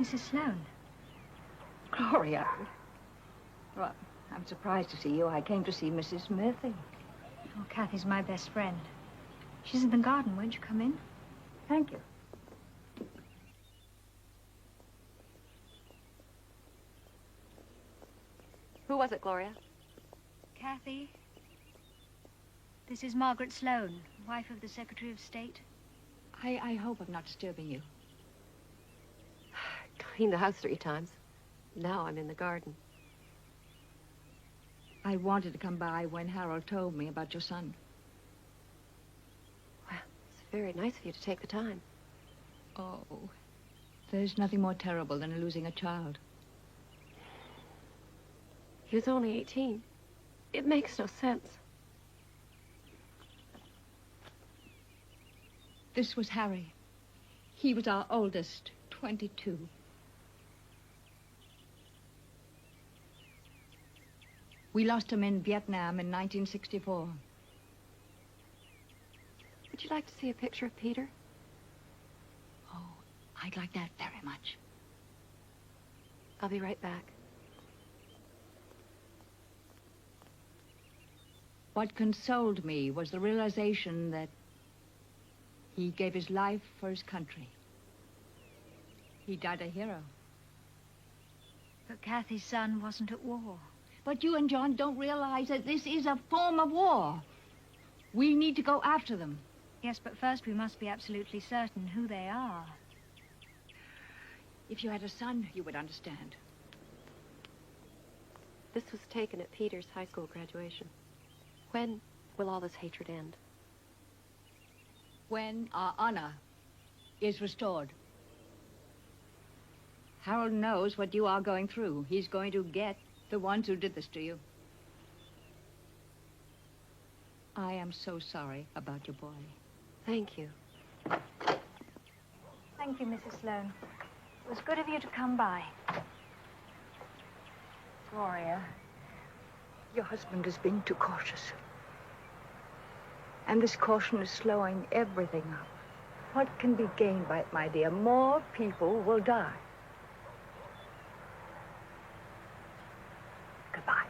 Mrs. Sloane. Gloria. Well, I'm surprised to see you. I came to see Mrs. Murphy. Oh, Kathy's my best friend. She's in the garden. Won't you come in? Thank you. Who was it, Gloria? Kathy, this is Margaret Sloane, wife of the Secretary of State. I hope I'm not disturbing you. Cleaned the house 3 times. Now I'm in the garden. I wanted to come by when Harold told me about your son. Well, it's very nice of you to take the time. Oh, there's nothing more terrible than losing a child. He was only 18. It makes no sense. This was Harry. He was our oldest, 22. We lost him in Vietnam in 1964. Would you like to see a picture of Peter? Oh, I'd like that very much. I'll be right back. What consoled me was the realization that he gave his life for his country. He died a hero. But Kathy's son wasn't at war. But you and John don't realize that this is a form of war. We need to go after them. Yes, but first we must be absolutely certain who they are. If you had a son, you would understand. This was taken at Peter's high school graduation. When will all this hatred end? When our honor is restored. Harold knows what you are going through. He's going to get the ones who did this to you. I am so sorry about your boy. Thank you. Thank you, Mrs. Sloane. It was good of you to come by. Gloria, your husband is being too cautious. And this caution is slowing everything up. What can be gained by it, my dear? More people will die. Goodbye.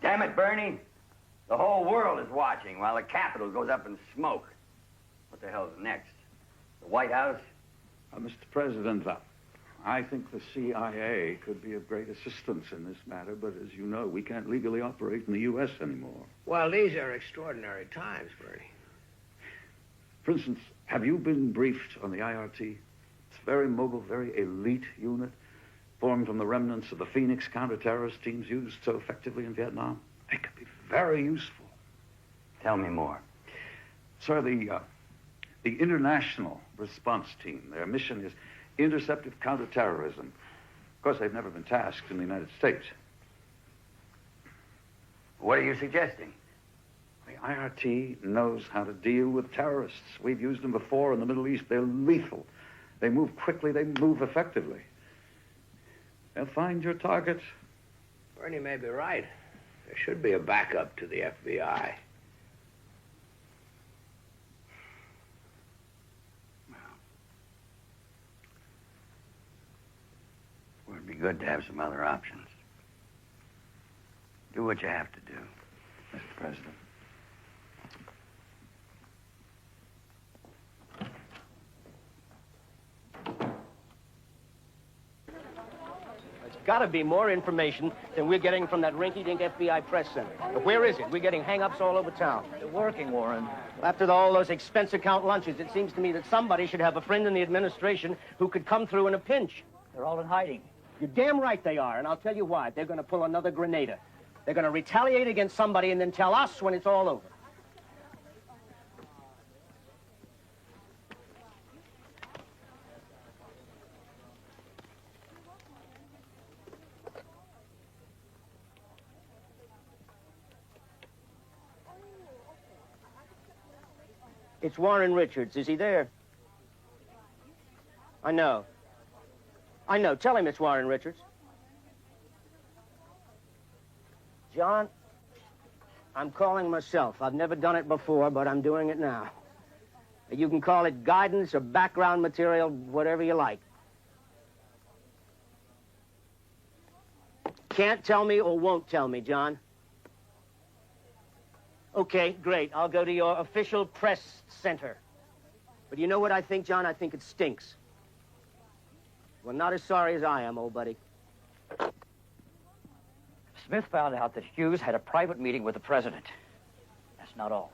Damn it, Bernie. The whole world is watching while the Capitol goes up in smoke. What the hell's next? The White House? Mr. President, I think the CIA could be of great assistance in this matter, but as you know, we can't legally operate in the U.S. anymore. Well, these are extraordinary times, Bernie. For instance, have you been briefed on the IRT? It's a very mobile, very elite unit, formed from the remnants of the Phoenix counter-terrorist teams used so effectively in Vietnam. It could be very useful. Tell me more. Sir, the International Response Team, their mission is interceptive counterterrorism. Of course, they've never been tasked in the United States. What are you suggesting? The IRT knows how to deal with terrorists. We've used them before in the Middle East. They're lethal. They move quickly. They move effectively. They'll find your target. Bernie may be right. There should be a backup to the FBI. It'd be good to have some other options. Do what you have to do, Mr. President. There's got to be more information than we're getting from that rinky-dink FBI press center. But where is it? We're getting hang-ups all over town. They're working, Warren. After all those expense account lunches, it seems to me that somebody should have a friend in the administration who could come through in a pinch. They're all in hiding. You're damn right they are, and I'll tell you why. They're going to pull another Grenada. They're going to retaliate against somebody and then tell us when it's all over. It's Warren Richards. Is he there? I know. I know. Tell him it's Warren Richards. John, I'm calling myself. I've never done it before, but I'm doing it now. You can call it guidance or background material, whatever you like. Can't tell me or won't tell me, John. Okay, great. I'll go to your official press center. But you know what I think, John? I think it stinks. Well, not as sorry as I am, old buddy. Smith found out that Hughes had a private meeting with the president. That's not all.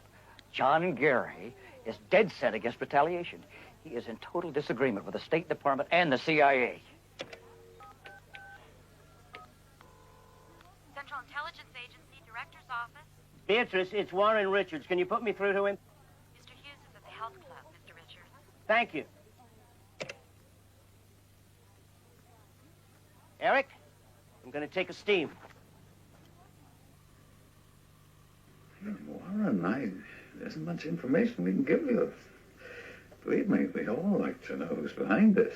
John Gary is dead set against retaliation. He is in total disagreement with the State Department and the CIA. Central Intelligence Agency, Director's Office. Beatrice, it's Warren Richards. Can you put me through to him? Mr. Hughes is at the health club, Mr. Richards. Thank you. Eric, I'm going to take a steam. Warren, there isn't much information we can give you. Believe me, we'd all like to know who's behind it.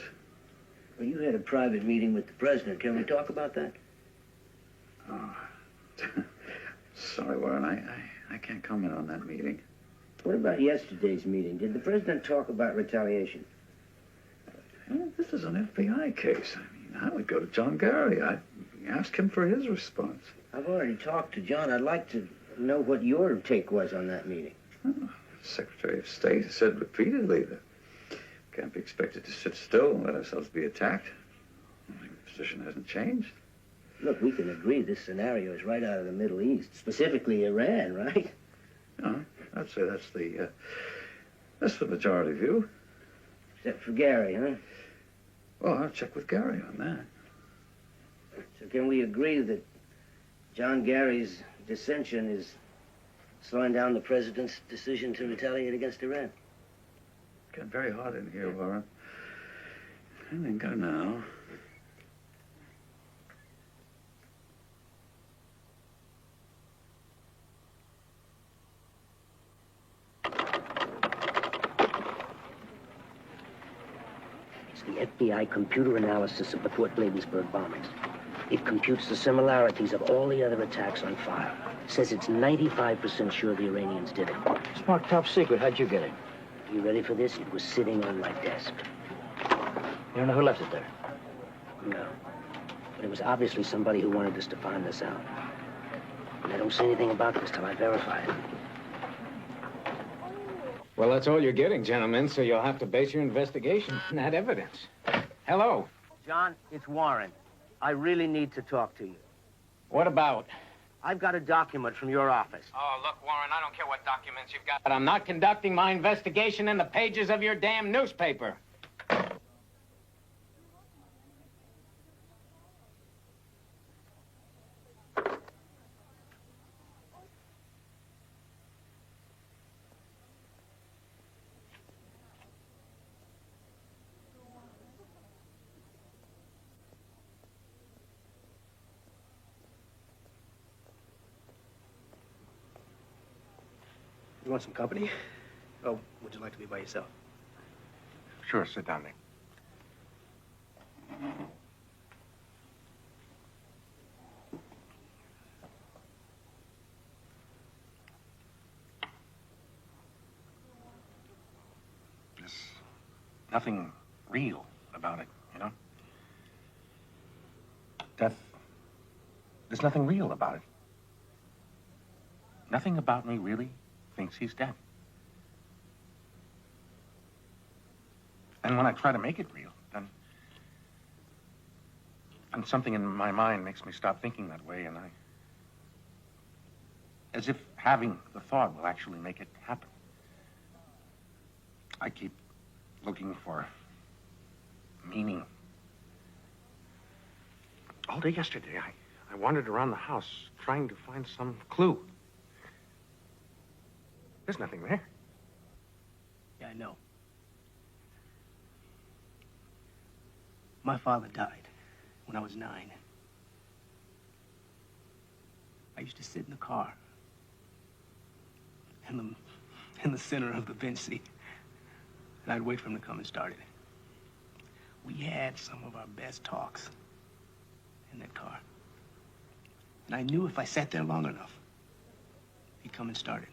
Well, you had a private meeting with the president. Can we talk about that? Oh, sorry, Warren, I can't comment on that meeting. What about yesterday's meeting? Did the president talk about retaliation? Well, this is an FBI case. I would go to John Gary. I'd ask him for his response. I've already talked to John. I'd like to know what your take was on that meeting. Oh, the Secretary of State said repeatedly that we can't be expected to sit still and let ourselves be attacked. The position hasn't changed. Look, we can agree this scenario is right out of the Middle East, specifically Iran, right? No, I'd say that's the majority view. Except for Gary, huh? Well, I'll check with Gary on that. So can we agree that John Gary's dissension is slowing down the president's decision to retaliate against Iran? It's getting very hot in here, Warren. I think I know. The FBI computer analysis of the Fort Bladensburg bombings. It computes the similarities of all the other attacks on file. Says it's 95% sure the Iranians did it. It's marked top secret. How'd you get it? You ready for this? It was sitting on my desk. You don't know who left it there? No. But it was obviously somebody who wanted us to find this out. And I don't say anything about this till I verify it. Well, that's all you're getting, gentlemen, so you'll have to base your investigation on that evidence. Hello. John, it's Warren. I really need to talk to you. What about? I've got a document from your office. Oh, look, Warren, I don't care what documents you've got. But I'm not conducting my investigation in the pages of your damn newspaper. You want some company? Oh, would you like to be by yourself? Sure, sit down, Nick. There's nothing real about it, you know? Death, there's nothing real about it. Nothing about me really thinks he's dead. And when I try to make it real, then something in my mind makes me stop thinking that way, and as if having the thought will actually make it happen. I keep looking for meaning. All day yesterday, I wandered around the house trying to find some clue. There's nothing there. Yeah, I know. My father died when I was 9. I used to sit in the car in the center of the bench seat, and I'd wait for him to come and start it. We had some of our best talks in that car. And I knew if I sat there long enough, he'd come and start it.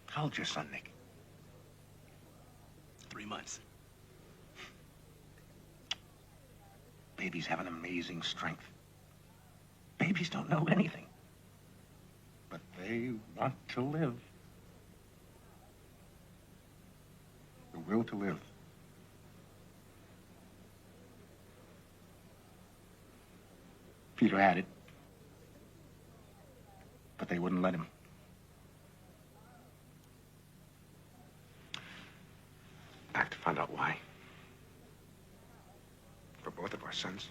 How old's your son, Nick? 3 months. Babies have an amazing strength. Babies don't know anything. But they want to live. The will to live. Peter had it. But they wouldn't let him. I have to find out why. For both of our sons.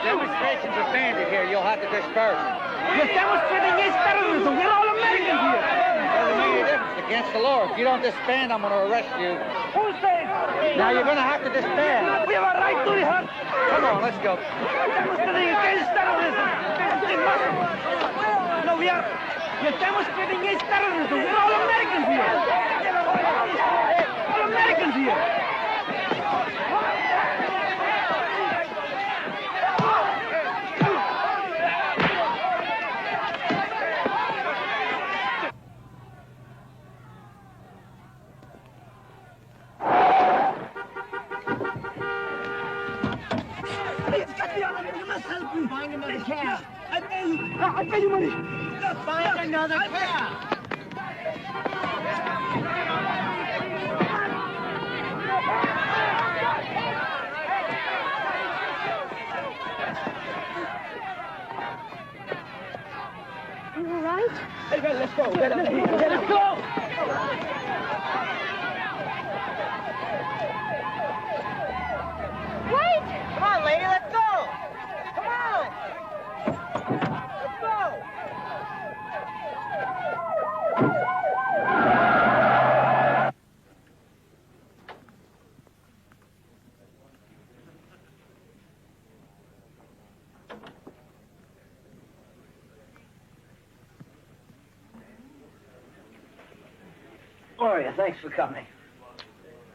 Demonstrations are banded here. You'll have to disperse. You're demonstrating against terrorism. We're all Americans here. Doesn't make any difference. It's against the law. If you don't disband, I'm going to arrest you. Who says? Now you're going to have to disband. We have a right to the hut. Come on, let's go. We're demonstrating against terrorism. No, we're demonstrating against terrorism. We're all Americans here. All Americans here. Find another cab. I pay you money. Find another cab. You all right? Hey, well, Let's go. Let's go. Wait! Come on, lady, let's go. Come on. Let's go. Gloria, thanks for coming.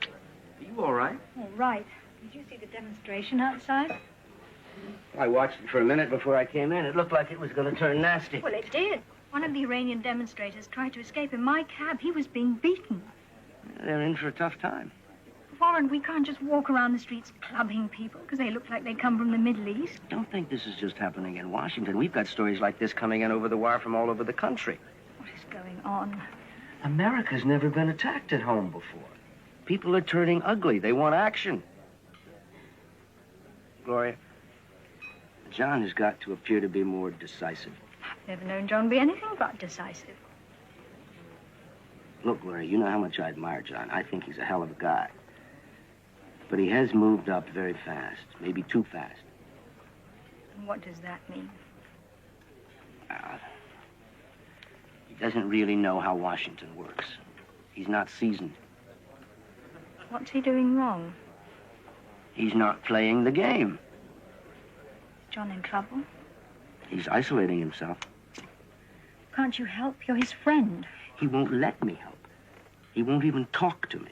Are you all right? All right. Did you see the demonstration outside? I watched it for a minute before I came in. It looked like it was going to turn nasty. Well, it did. One of the Iranian demonstrators tried to escape in my cab. He was being beaten. They're in for a tough time. Warren, we can't just walk around the streets clubbing people because they look like they come from the Middle East. Don't think this is just happening in Washington. We've got stories like this coming in over the wire from all over the country. What is going on? America's never been attacked at home before. People are turning ugly. They want action. Gloria, John has got to appear to be more decisive. I've never known John be anything but decisive. Look, Gloria, you know how much I admire John. I think he's a hell of a guy. But he has moved up very fast, maybe too fast. And what does that mean? He doesn't really know how Washington works. He's not seasoned. What's he doing wrong? He's not playing the game. John in trouble? He's isolating himself. Can't you help? You're his friend. He won't let me help. He won't even talk to me.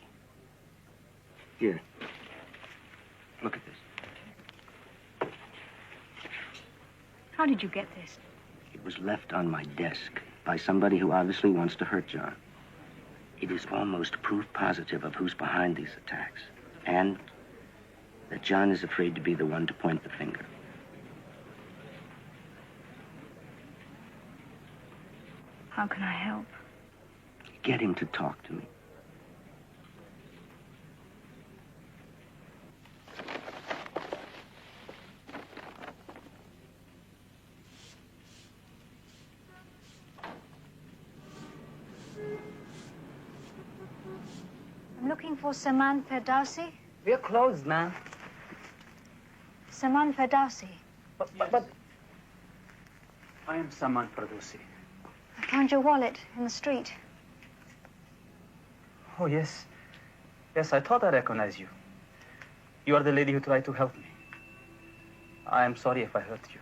Here. Look at this. How did you get this? It was left on my desk by somebody who obviously wants to hurt John. It is almost proof positive of who's behind these attacks. And that John is afraid to be the one to point the finger. How can I help? Get him to talk to me. I'm looking for Saman Ferdowsi. We're closed, ma'am. Saman Ferdowsi. But I am Saman Ferdowsi. I found your wallet in the street. Oh, yes. Yes, I thought I recognized you. You are the lady who tried to help me. I am sorry if I hurt you.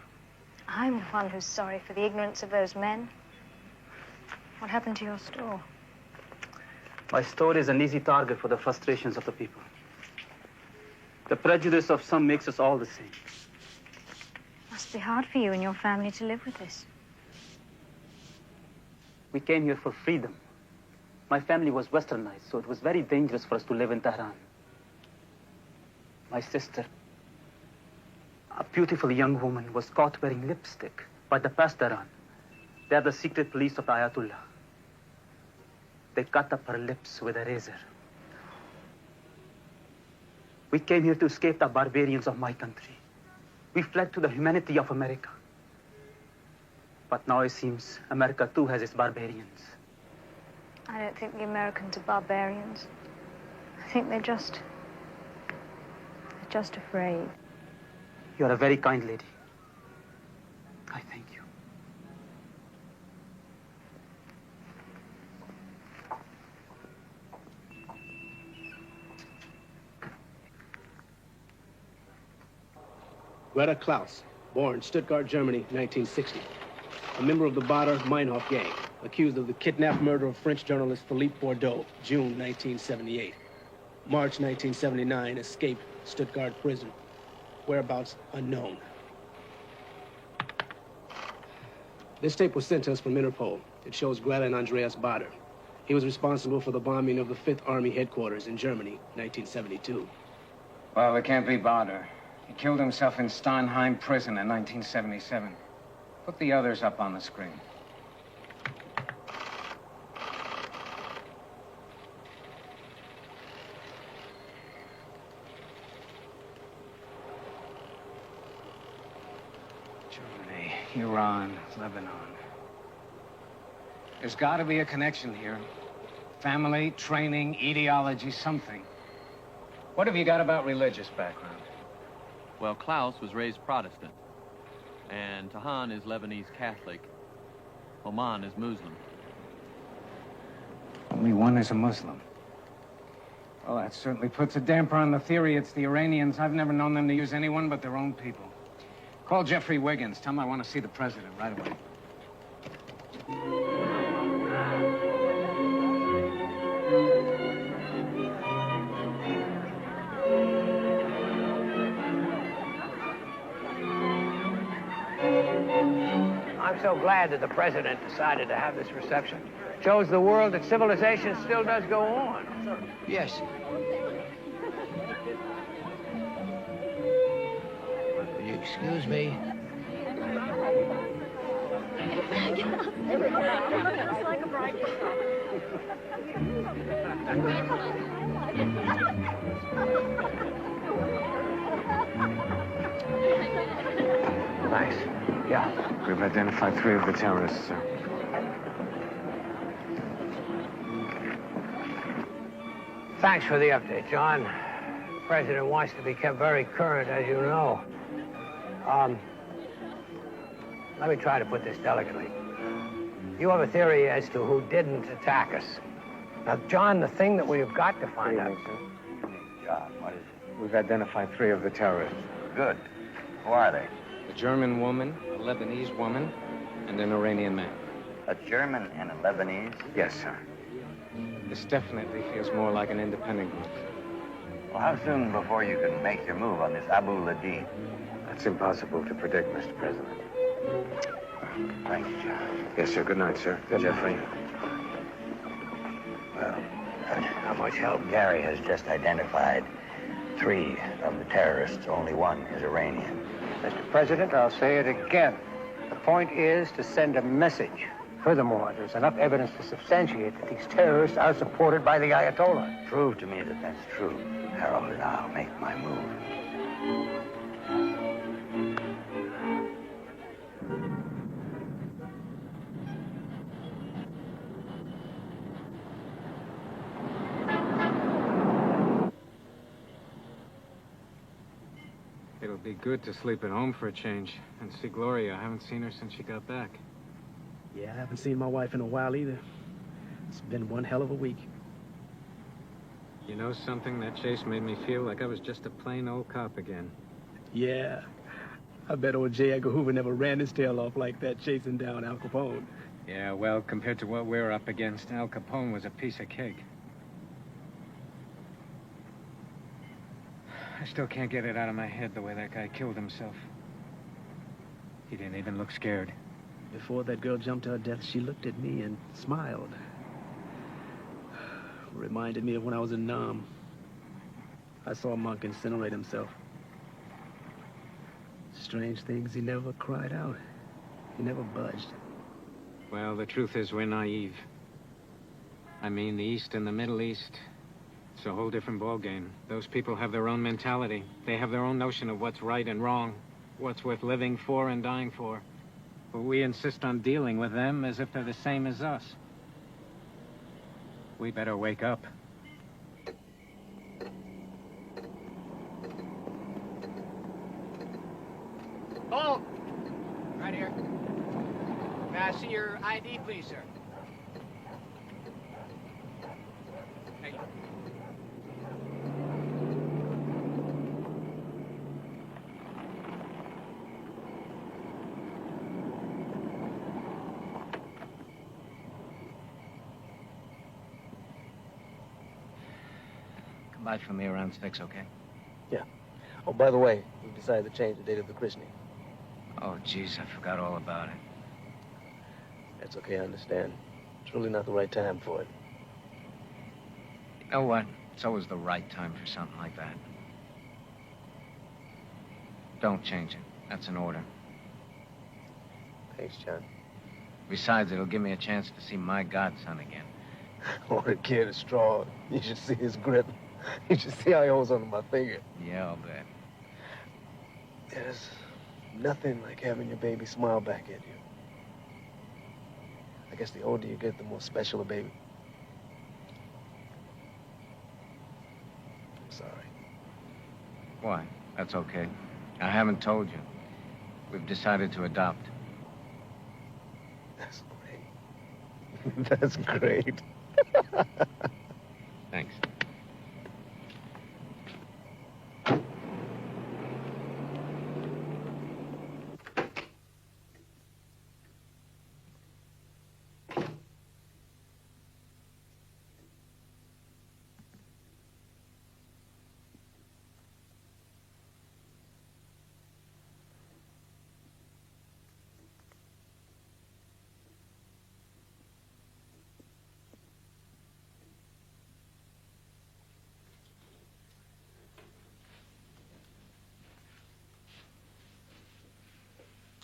I'm the one who's sorry for the ignorance of those men. What happened to your store? My store is an easy target for the frustrations of the people. The prejudice of some makes us all the same. Must be hard for you and your family to live with this. We came here for freedom. My family was westernized, so it was very dangerous for us to live in Tehran. My sister, a beautiful young woman, was caught wearing lipstick by the Pasdaran. They're the secret police of Ayatollah. They cut up her lips with a razor. We came here to escape the barbarians of my country. We fled to the humanity of America. But now it seems America too has its barbarians. I don't think the Americans are barbarians. I think they're just afraid. You're a very kind lady. I thank you. Greta Klaus, born Stuttgart, Germany, 1960. A member of the Baader-Meinhof gang, accused of the kidnapped murder of French journalist Philippe Bourdeau, June 1978. March 1979, escaped Stuttgart prison. Whereabouts unknown. This tape was sent to us from Interpol. It shows Greta and Andreas Baader. He was responsible for the bombing of the 5th Army headquarters in Germany, 1972. Well, it can't be Baader. He killed himself in Steinheim prison in 1977. Put the others up on the screen. Germany, Iran, Lebanon. There's got to be a connection here. Family, training, ideology, something. What have you got about religious background? Well, Klaus was raised Protestant, and Tahan is Lebanese Catholic. Oman is Muslim. Only one is a Muslim. Well, that certainly puts a damper on the theory it's the Iranians. I've never known them to use anyone but their own people. Call Jeffrey Wiggins. Tell him I want to see the president right away. I'm so glad that the president decided to have this reception. Shows the world that civilization still does go on. Yes. Will you excuse me? Nice. Yeah. We've identified 3 of the terrorists, sir. Thanks for the update, John. The president wants to be kept very current, as you know. Let me try to put this delicately. You have a theory as to who didn't attack us. Now, John, the thing that we've got to find out... John, what is it? We've identified 3 of the terrorists. Good. Who are they? A German woman, a Lebanese woman, and an Iranian man. A German and a Lebanese? Yes, sir. This definitely feels more like an independent group. Well, how soon before you can make your move on this Abu Ladid? That's impossible to predict, Mr. President. Thanks, John. Yes, sir. Good night, sir. Jeffrey. Well, not much help. Gary has just identified 3 of the terrorists. Only 1 is Iranian. Mr. President, I'll say it again. The point is to send a message. Furthermore, there's enough evidence to substantiate that these terrorists are supported by the Ayatollah. Prove to me that that's true, Harold, and I'll make my move. It'll be good to sleep at home for a change and see Gloria. I haven't seen her since she got back. Yeah, I haven't seen my wife in a while either. It's been one hell of a week. You know something? That chase made me feel like I was just a plain old cop again. Yeah. I bet old J. Edgar Hoover never ran his tail off like that chasing down Al Capone. Yeah, well, compared to what we're up against, Al Capone was a piece of cake. I still can't get it out of my head the way that guy killed himself. He didn't even look scared. Before that girl jumped to her death, she looked at me and smiled. Reminded me of when I was in Nam. I saw Monk incinerate himself. Strange things, he never cried out. He never budged. Well, the truth is we're naive. I mean, the East and the Middle East, it's a whole different ballgame. Those people have their own mentality. They have their own notion of what's right and wrong, what's worth living for and dying for. But we insist on dealing with them as if they're the same as us. We better wake up. Oh! Right here. May I see your ID, please, sir? Thank you. Come by for me around 6, okay? Yeah. Oh, by the way, we've decided to change the date of the christening. Oh, geez, I forgot all about it. That's okay, I understand. It's really not the right time for it. You know what? It's always the right time for something like that. Don't change it. That's an order. Thanks, John. Besides, it'll give me a chance to see my godson again. Oh, the kid is strong. You should see his grip. You should see how he holds onto my finger. Yeah, I'll bet. There's nothing like having your baby smile back at you. I guess the older you get, the more special a baby. I'm sorry. Why? That's okay. I haven't told you. We've decided to adopt. That's great. That's great. Thanks.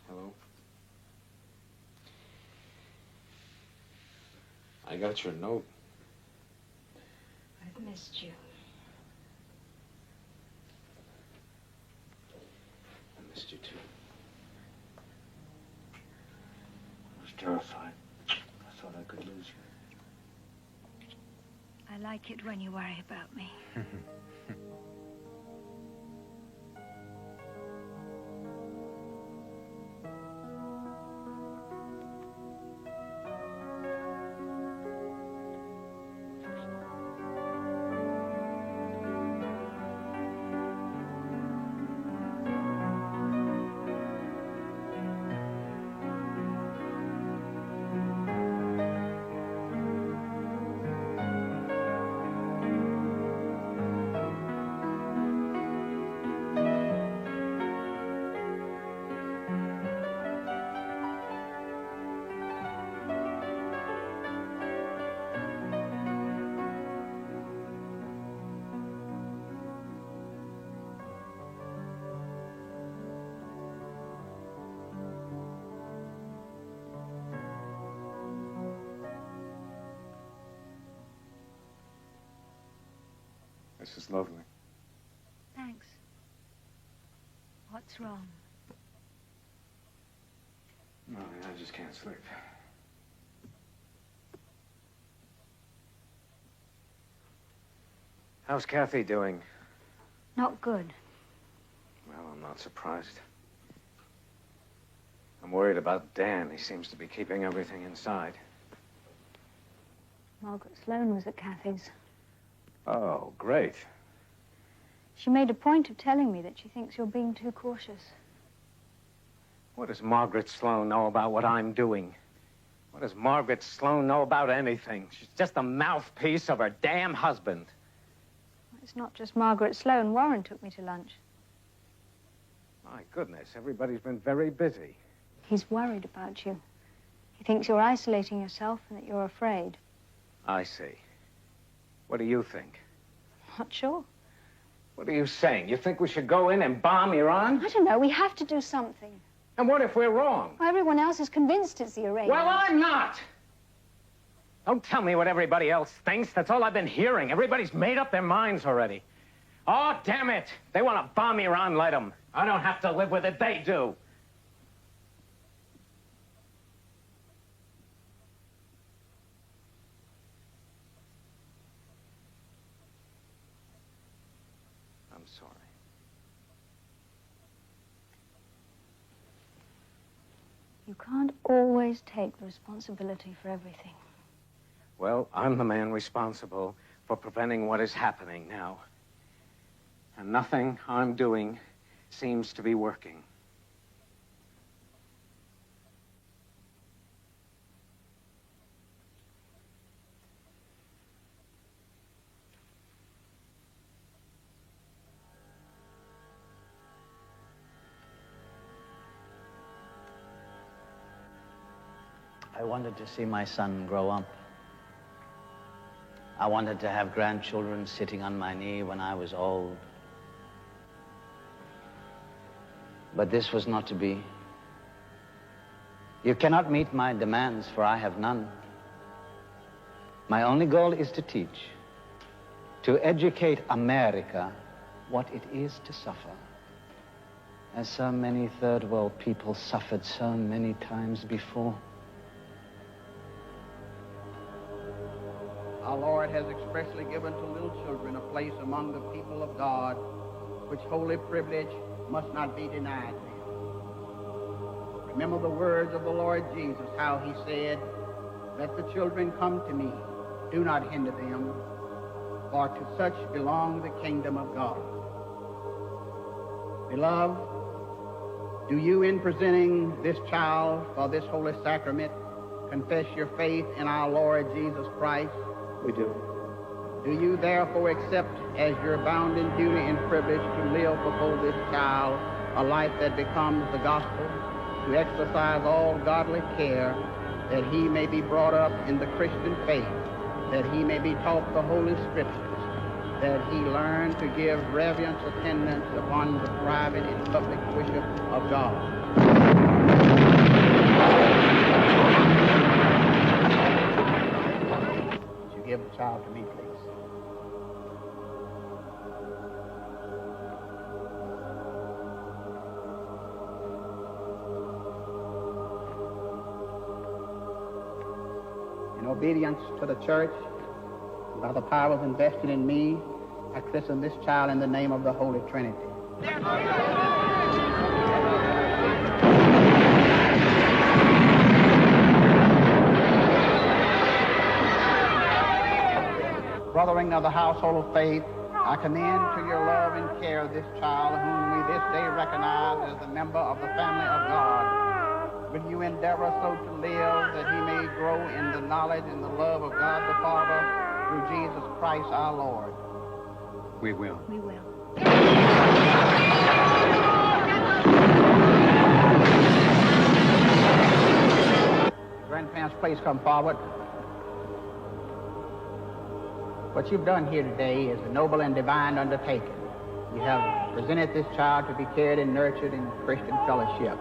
Hello? I got your note. I've missed you. I missed you too. I was terrified. I thought I could lose you. I like it when you worry about me. This is lovely. Thanks. What's wrong? No, I just can't sleep. How's Kathy doing? Not good. Well, I'm not surprised. I'm worried about Dan. He seems to be keeping everything inside. Margaret Sloane was at Kathy's. Oh, great. She made a point of telling me that she thinks you're being too cautious. What does Margaret Sloane know about what I'm doing? What does Margaret Sloane know about anything? She's just a mouthpiece of her damn husband. It's not just Margaret Sloane. Warren took me to lunch. My goodness, everybody's been very busy. He's worried about you. He thinks you're isolating yourself and that you're afraid. I see. What do you think? Not sure. What are you saying? You think we should go in and bomb Iran? I don't know. We have to do something. And what if we're wrong? Well, everyone else is convinced it's the Iranians. Well, I'm not! Don't tell me what everybody else thinks. That's all I've been hearing. Everybody's made up their minds already. Oh, damn it! They want to bomb Iran, let them. I don't have to live with it. They do. I'm sorry. You can't always take the responsibility for everything. Well, I'm the man responsible for preventing what is happening now. And nothing I'm doing seems to be working. I wanted to see my son grow up. I wanted to have grandchildren sitting on my knee when I was old. But this was not to be. You cannot meet my demands, for I have none. My only goal is to teach, to educate America what it is to suffer, as so many third world people suffered so many times before. Our Lord has expressly given to little children a place among the people of God, which holy privilege must not be denied them. Remember the words of the Lord Jesus, how he said, "Let the children come to me, do not hinder them, for to such belong the kingdom of God." Beloved, do you, in presenting this child for this holy sacrament, confess your faith in our Lord Jesus Christ? We do. Do you therefore accept as your bounden duty and privilege to live before this child a life that becomes the gospel, to exercise all godly care, that he may be brought up in the Christian faith, that he may be taught the Holy Scriptures, that he learn to give reverent attendance upon the private and public worship of God? Would you give the child to me, please? In obedience to the church, by the powers invested in me, I christen this child in the name of the Holy Trinity. Brothering of the household of faith, I commend to your love and care this child whom we this day recognize as a member of the family of God. Will you endeavor so to live that he may grow in the knowledge and the love of God the Father through Jesus Christ our Lord? We will. We will. Grandparents, please come forward. What you've done here today is a noble and divine undertaking. You have presented this child to be cared and nurtured in Christian fellowship.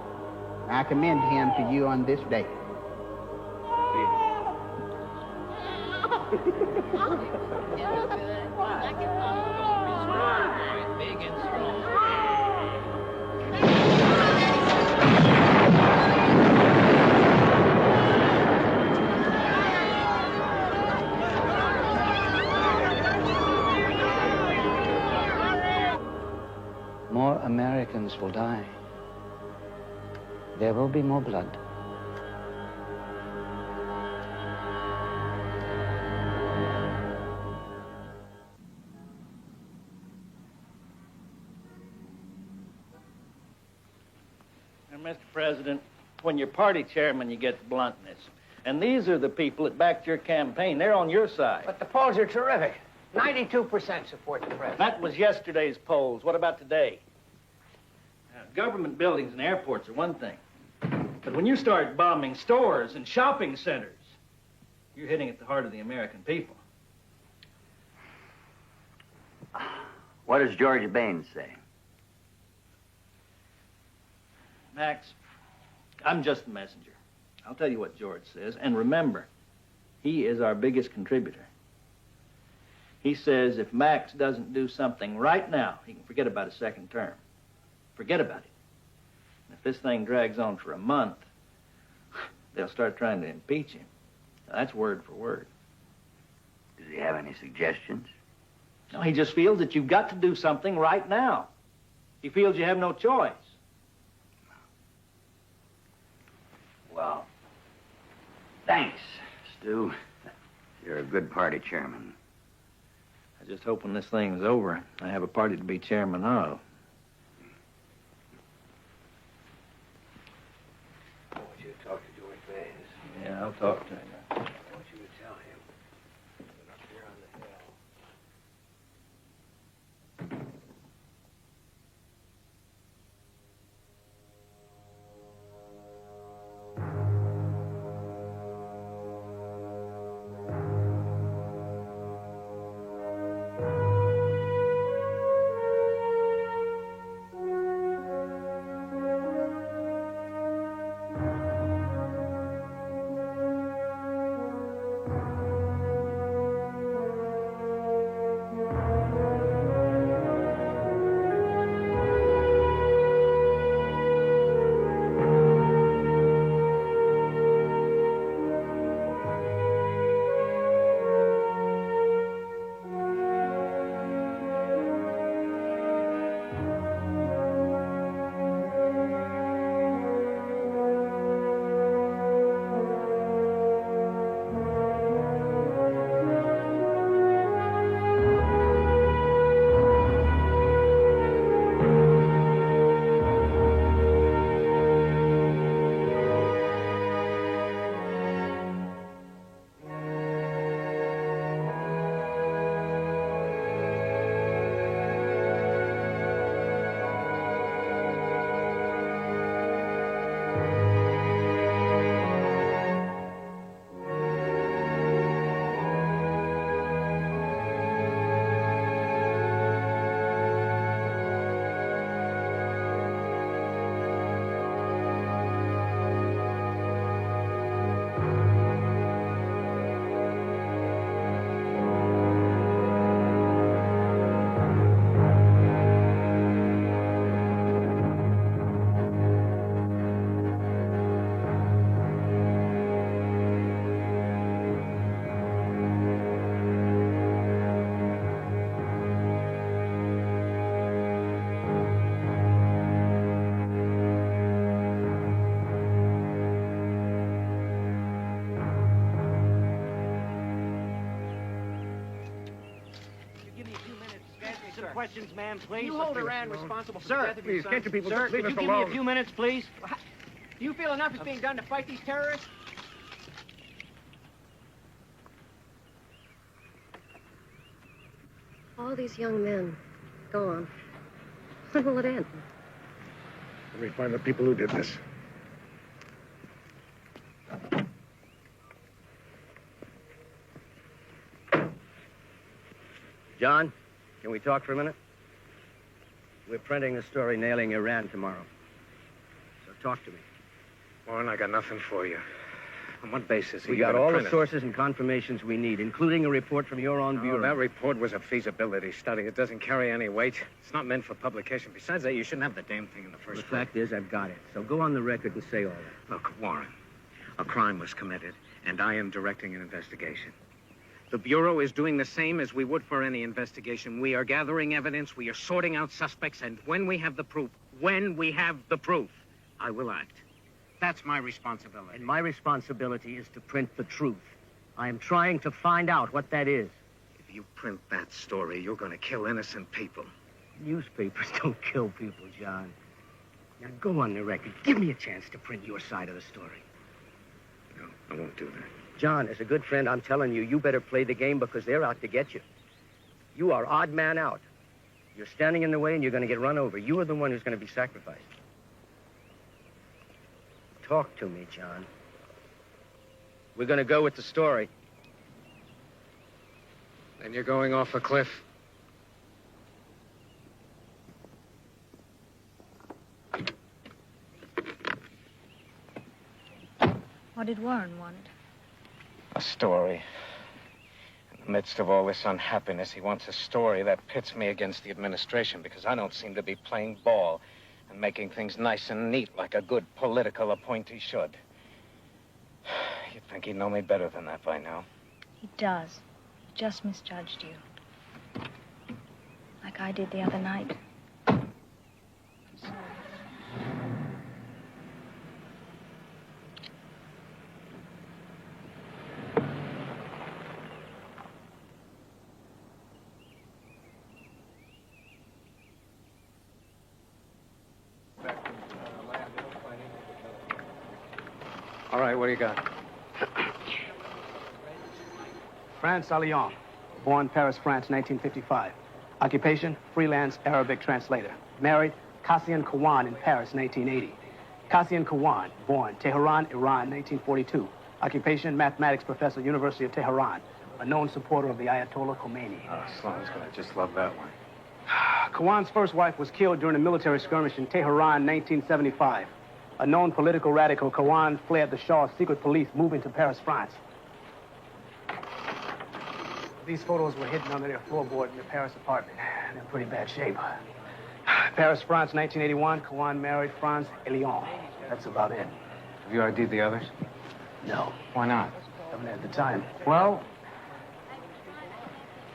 I commend him to you on this day. Big and strong. More Americans will die. There will be more blood. And Mr. President, when you're party chairman, you get bluntness. And these are the people that backed your campaign. They're on your side. But the polls are terrific. 92% support the president. That was yesterday's polls. What about today? Now, government buildings and airports are one thing. But when you start bombing stores and shopping centers, you're hitting at the heart of the American people. What does George Baines say? Max, I'm just the messenger. I'll tell you what George says. And remember, he is our biggest contributor. He says if Max doesn't do something right now, he can forget about a second term. Forget about it. And if this thing drags on for a month, they'll start trying to impeach him. Now, that's word for word. Does he have any suggestions? No, he just feels that you've got to do something right now. He feels you have no choice. Well, thanks, Stu. You're a good party chairman. I just hope when this thing's over, I have a party to be chairman of. I want you to talk to George Baines. Yeah, I'll talk to him. I want you to tell him that up here on the hill, questions, ma'am, please. You hold Iran responsible for the Sir, death of your please, son. can't you people Sir, just leave could us you give me alone? a few minutes, please? Do you feel enough is being done to fight these terrorists? All these young men gone. When will it end? Let me find the people who did this. John, can we talk for a minute? We're printing the story nailing Iran tomorrow. So talk to me. Warren, I got nothing for you. On what basis are We you got gonna all print the it? sources and confirmations we need, including a report from your own bureau. Oh, that report was a feasibility study. It doesn't carry any weight. It's not meant for publication. Besides that, you shouldn't have the damn thing in the first The place. fact is, I've got it. So go on the record and say all that. Look, Warren, a crime was committed, and I am directing an investigation. The Bureau is doing the same as we would for any investigation. We are gathering evidence, we are sorting out suspects, and when we have the proof, I will act. That's my responsibility. And my responsibility is to print the truth. I am trying to find out what that is. If you print that story, you're going to kill innocent people. Newspapers don't kill people, John. Now go on the record. Give me a chance to print your side of the story. No, I won't do that. John, as a good friend, I'm telling you, you better play the game because they're out to get you. You are odd man out. You're standing in the way and you're going to get run over. You are the one who's going to be sacrificed. Talk to me, John. We're going to go with the story. Then you're going off a cliff. What did Warren want? A story. In the midst of all this unhappiness, he wants a story that pits me against the administration because I don't seem to be playing ball and making things nice and neat like a good political appointee should. You'd think he'd know me better than that by now. He does. He just misjudged you. Like I did the other night. All right, what do you got? France Allion, born Paris, France, 1955. Occupation, freelance Arabic translator. Married, Kassian Kawan in Paris, 1980. Kassian Kawan, born Tehran, Iran, 1942. Occupation, mathematics professor, University of Tehran. A known supporter of the Ayatollah Khomeini. Oh, Sloan's gonna just love that one. Kawan's first wife was killed during a military skirmish in Tehran, 1975. A known political radical, Kawan fled the Shah's secret police, moving to Paris, France. These photos were hidden under their floorboard in the Paris apartment. They're in pretty bad shape. Paris, France, 1981. Kawan married Franz Elion. That's about it. Have you ID'd the others? No. Why not? Haven't had the time. Well,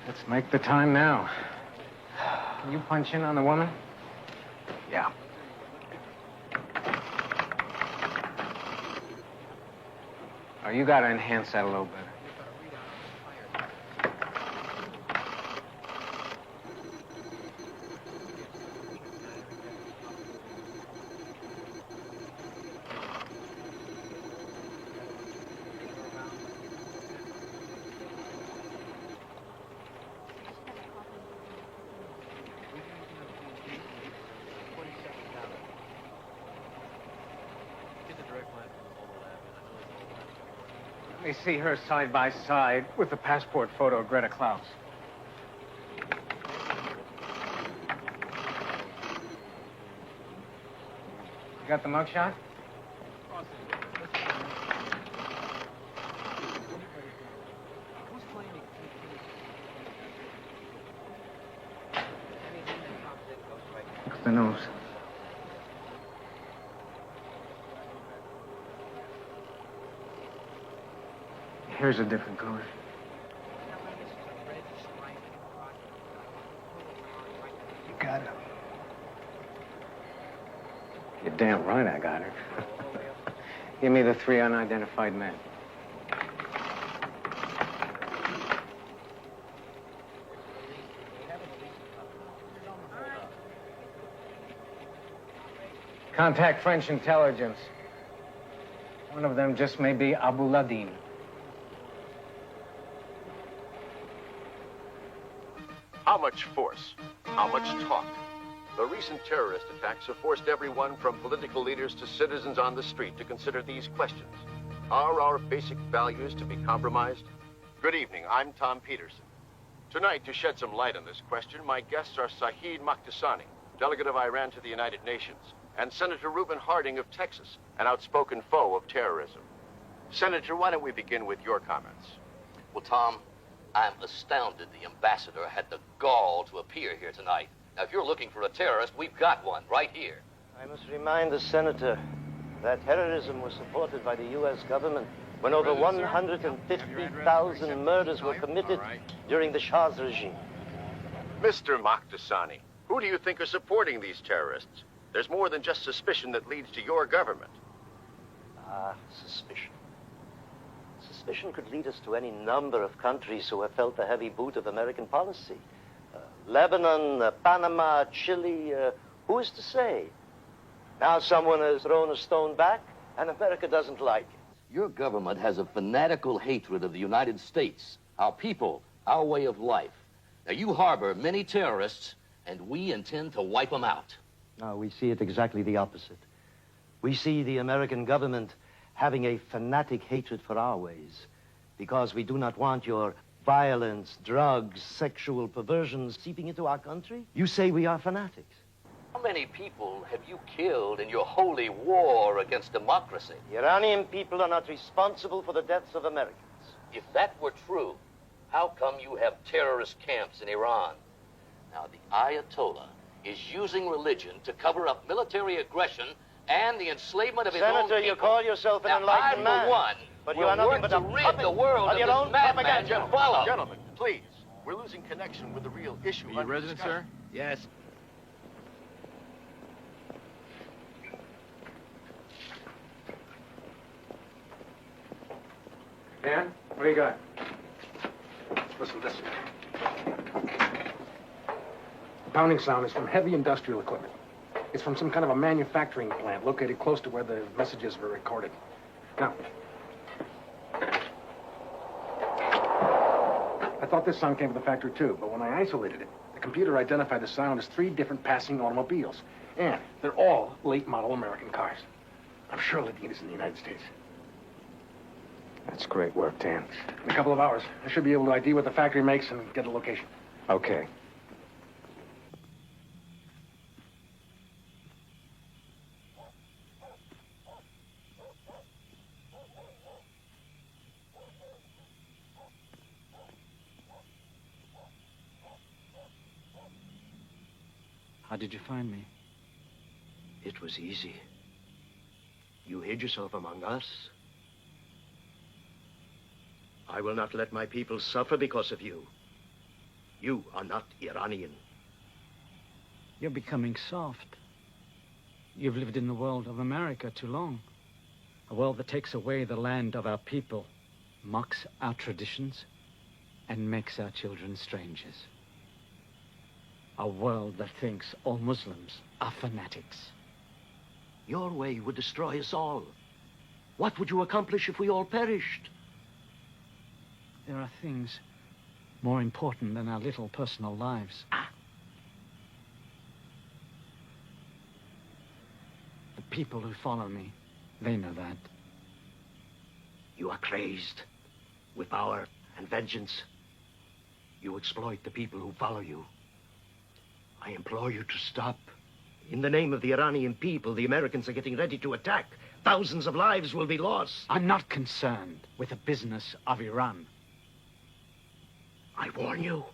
let's make the time now. Can you punch in on the woman? Yeah. Oh, you gotta enhance that a little better. Let me see her side by side with the passport photo of Greta Klaus. You got the mugshot? Look at the nose. Here's a different color. You got her. You're damn right I got her. Give me the 3 unidentified men. Contact French intelligence. One of them just may be Abu Ladin. How much force? How much talk? The recent terrorist attacks have forced everyone from political leaders to citizens on the street to consider these questions. Are our basic values to be compromised? Good evening, I'm Tom Peterson. Tonight, to shed some light on this question, my guests are Saeed Makhdasani, delegate of Iran to the United Nations, and Senator Reuben Harding of Texas, an outspoken foe of terrorism. Senator, why don't we begin with your comments? Well, Tom, I'm astounded the ambassador had the gall to appear here tonight. Now, if you're looking for a terrorist, we've got one right here. I must remind the senator that terrorism was supported by the U.S. government when over 150,000 murders were committed during the Shah's regime. Mr. Makhdasani, who do you think are supporting these terrorists? There's more than just suspicion that leads to your government. Suspicion. Suspicion could lead us to any number of countries who have felt the heavy boot of American policy. Lebanon, Panama, Chile, who is to say? Now someone has thrown a stone back, and America doesn't like it. Your government has a fanatical hatred of the United States, our people, our way of life. Now, you harbor many terrorists, and we intend to wipe them out. No, we see it exactly the opposite. We see the American government having a fanatic hatred for our ways because we do not want your violence, drugs, sexual perversions seeping into our country. You say we are fanatics. How many people have you killed in your holy war against democracy? The Iranian people are not responsible for the deaths of Americans. If that were true, how come you have terrorist camps in Iran? Now, the Ayatollah is using religion to cover up military aggression and the enslavement of his own people. Senator, you call yourself an now, enlightened man. I, for one, but you are nothing but a to rid puppet the world of of your this own madman propaganda. you follow. Gentlemen, please. We're losing connection with the real issue. Are you resident, sir? Yes. Dan, what do you got? Listen, this. The pounding sound is from heavy industrial equipment. It's from some kind of a manufacturing plant located close to where the messages were recorded. Now, I thought this sound came from the factory too, but when I isolated it, the computer identified the sound as 3 different passing automobiles. And they're all late model American cars. I'm sure Ladin is in the United States. That's great work, Dan. In a couple of hours, I should be able to ID what the factory makes and get a location. Okay. How did you find me? It was easy. You hid yourself among us. I will not let my people suffer because of you. You are not Iranian. You're becoming soft. You've lived in the world of America too long. A world that takes away the land of our people, mocks our traditions, and makes our children strangers. A world that thinks all Muslims are fanatics. Your way would destroy us all. What would you accomplish if we all perished? There are things more important than our little personal lives. The people who follow me, they know that. You are crazed with power and vengeance. You exploit the people who follow you. I implore you to stop. In the name of the Iranian people, the Americans are getting ready to attack. Thousands of lives will be lost. I'm not concerned with the business of Iran. I warn you,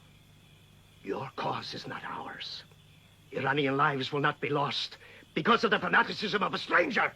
your cause is not ours. Iranian lives will not be lost because of the fanaticism of a stranger.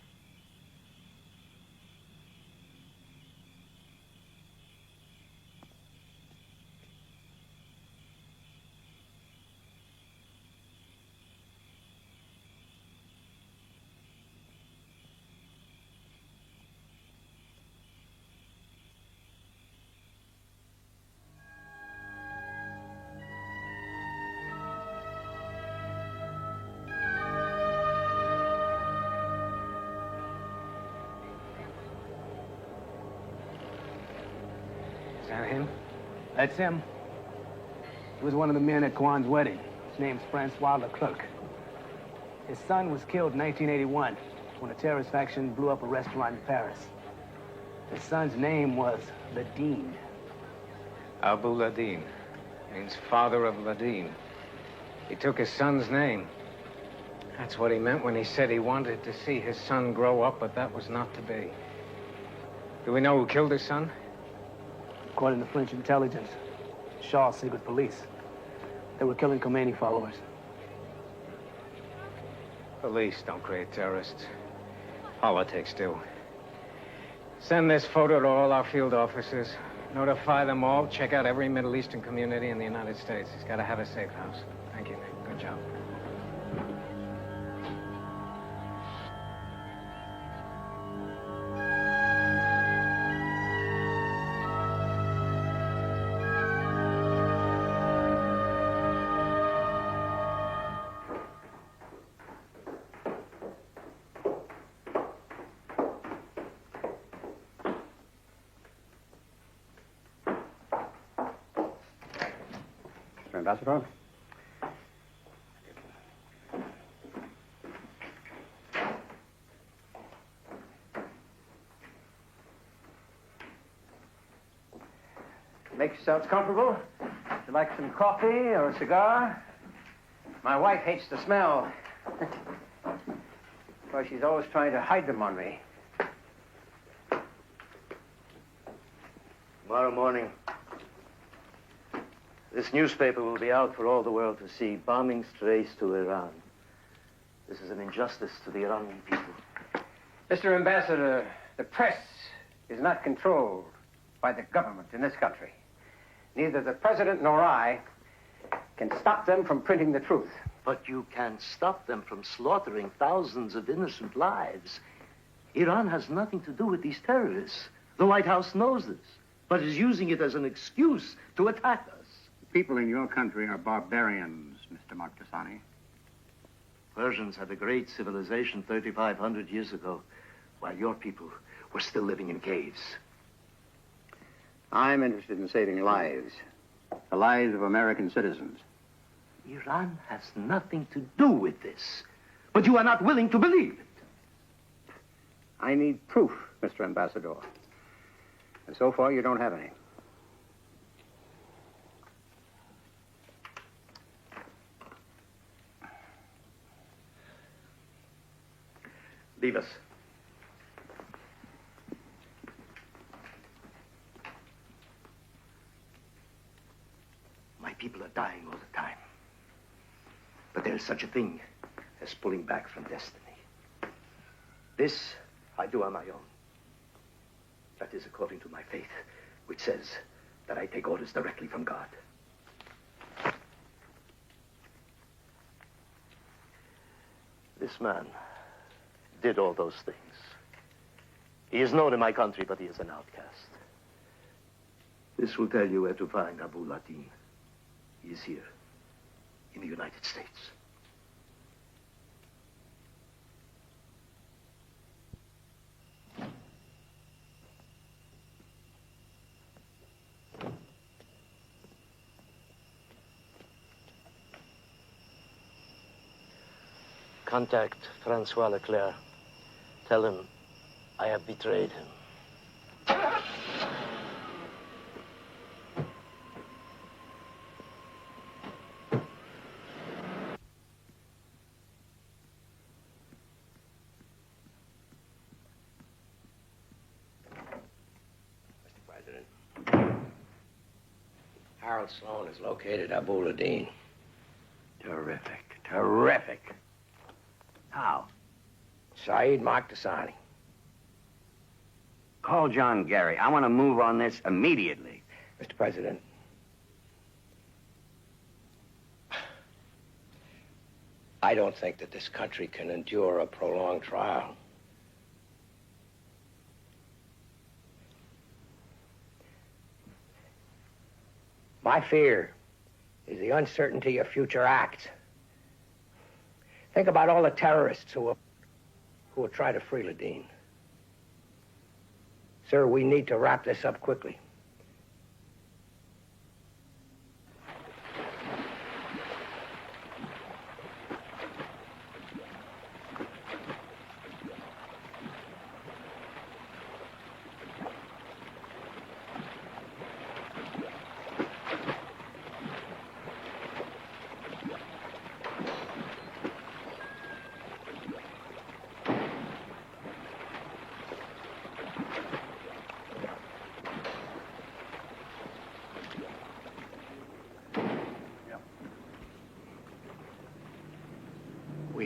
that him? That's him. He was one of the men at Kwan's wedding. His name's Francois Leclerc. His son was killed in 1981 when a terrorist faction blew up a restaurant in Paris. His son's name was Ladine. Abu Ladine. Means father of Ladine. He took his son's name. That's what he meant when he said he wanted to see his son grow up, but that was not to be. Do we know who killed his son? According to French intelligence, Shah's secret police. They were killing Khomeini followers. Police don't create terrorists. Politics do. Send this photo to all our field officers. Notify them all. Check out every Middle Eastern community in the United States. He's got to have a safe house. Thank you, Nick. Good job. Ambassador? Make yourselves comfortable. Would you like some coffee or a cigar? My wife hates the smell. Well, she's always trying to hide them on me. Tomorrow morning, this newspaper will be out for all the world to see. Bombings traced to Iran. This is an injustice to the Iranian people. Mr. Ambassador, the press is not controlled by the government in this country. Neither the president nor I can stop them from printing the truth. But you can stop them from slaughtering thousands of innocent lives. Iran has nothing to do with these terrorists. The White House knows this, but is using it as an excuse to attack us. People in your country are barbarians, Mr. Moktasani. Persians had a great civilization 3,500 years ago, while your people were still living in caves. I'm interested in saving lives. The lives of American citizens. Iran has nothing to do with this, but you are not willing to believe it. I need proof, Mr. Ambassador. And so far, you don't have any. Leave us. My people are dying all the time. But there is such a thing as pulling back from destiny. This I do on my own. That is according to my faith, which says that I take orders directly from God. This man did all those things. He is known in my country, but he is an outcast. This will tell you where to find Abu Ladine. He is here, in the United States. Contact Francois Leclerc. Tell him I have betrayed him. Mr. President, Harold Sloan has located Abu Ladine. Terrific. Terrific. How? Saeed Moktasani. Call John Gary. I want to move on this immediately. Mr. President, I don't think that this country can endure a prolonged trial. My fear is the uncertainty of future acts. Think about all the terrorists who will try to free Ladine. Sir, we need to wrap this up quickly.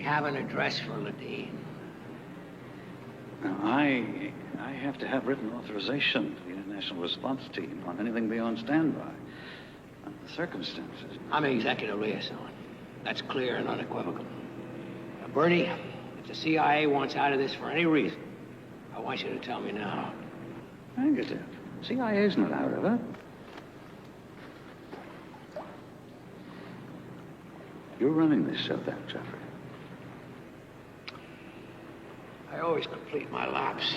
have an address for Ladine? Now, I have to have written authorization for the international response team on anything beyond standby. Under the circumstances. I'm executive liaison. That's clear and unequivocal. Now, Bernie, if the CIA wants out of this for any reason, I want you to tell me now. Negative. CIA's not out of it. You're running this show, then, Jeffrey. I always complete my laps.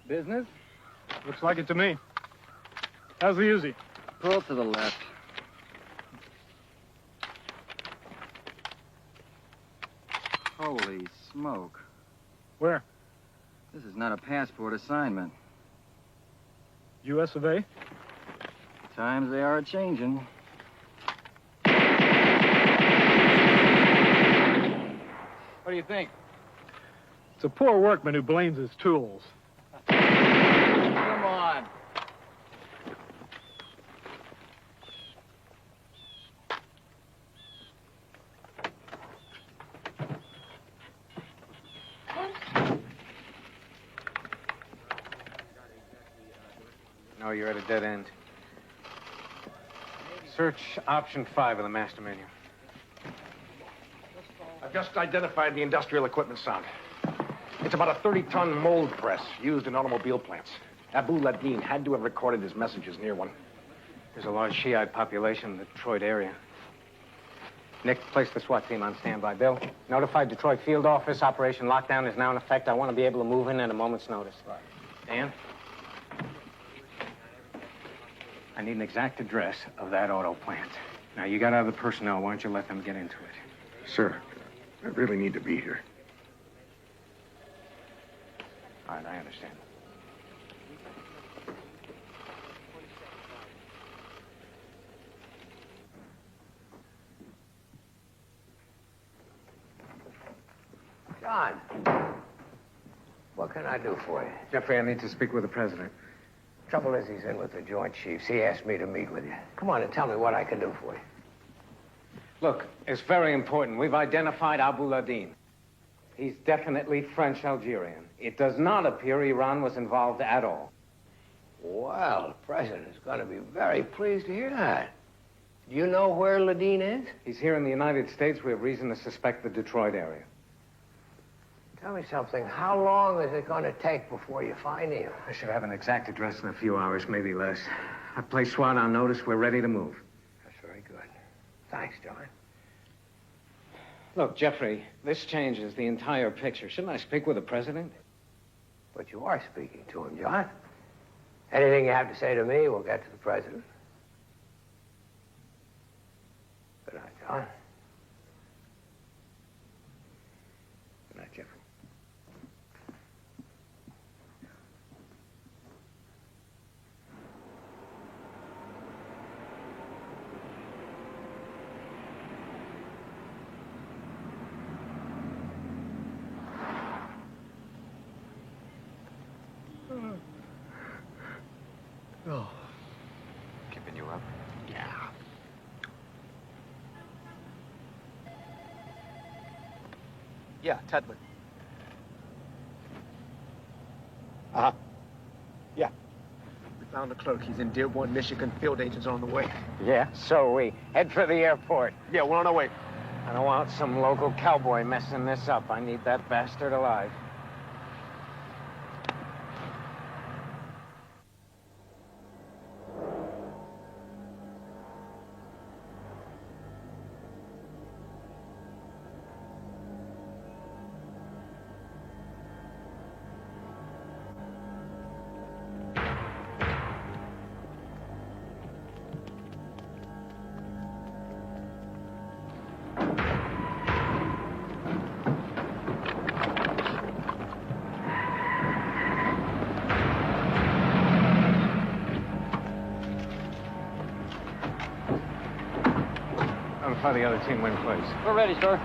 Business? Looks like it to me. How's the Uzi? Pull to the left. Holy smoke. Where? This is not a passport assignment. U.S. of A? Times they are a-changing. What do you think? It's a poor workman who blames his tools. Come on. No, you're at a dead end. Search option 5 of the master menu. I've just identified the industrial equipment sound. It's about a 30-ton mold press used in automobile plants. Abu Ladin had to have recorded his messages near one. There's a large Shiite population in the Detroit area. Nick, place the SWAT team on standby. Bill, notify Detroit field office. Operation Lockdown is now in effect. I want to be able to move in at a moment's notice. Right. Dan? I need an exact address of that auto plant. Now, you got other personnel. Why don't you let them get into it? Sir, I really need to be here. All right, I understand. John, what can I do for you? Jeffrey, I need to speak with the president. Trouble is, he's in with the Joint Chiefs. He asked me to meet with you. Come on and tell me what I can do for you. Look, it's very important. We've identified Abu Ladin. He's definitely French-Algerian. It does not appear Iran was involved at all. Well, the president's going to be very pleased to hear that. Do you know where Ladin is? He's here in the United States. We have reason to suspect the Detroit area. Tell me something. How long is it going to take before you find him? I should have an exact address in a few hours, maybe less. I've placed SWAT on notice. We're ready to move. That's very good. Thanks, John. Look, Jeffrey, this changes the entire picture. Shouldn't I speak with the president? But you are speaking to him, John. Anything you have to say to me, we'll get to the president. Good night, John. Good night, Jeffrey. Oh. Keeping you up? Yeah. Yeah, Tedman. Uh-huh. Yeah. We found the clerk. He's in Dearborn, Michigan. Field agents are on the way. Yeah, so we head for the airport. Yeah, we're on our way. I don't want some local cowboy messing this up. I need that bastard alive. far the other team went, please? We're ready, sir.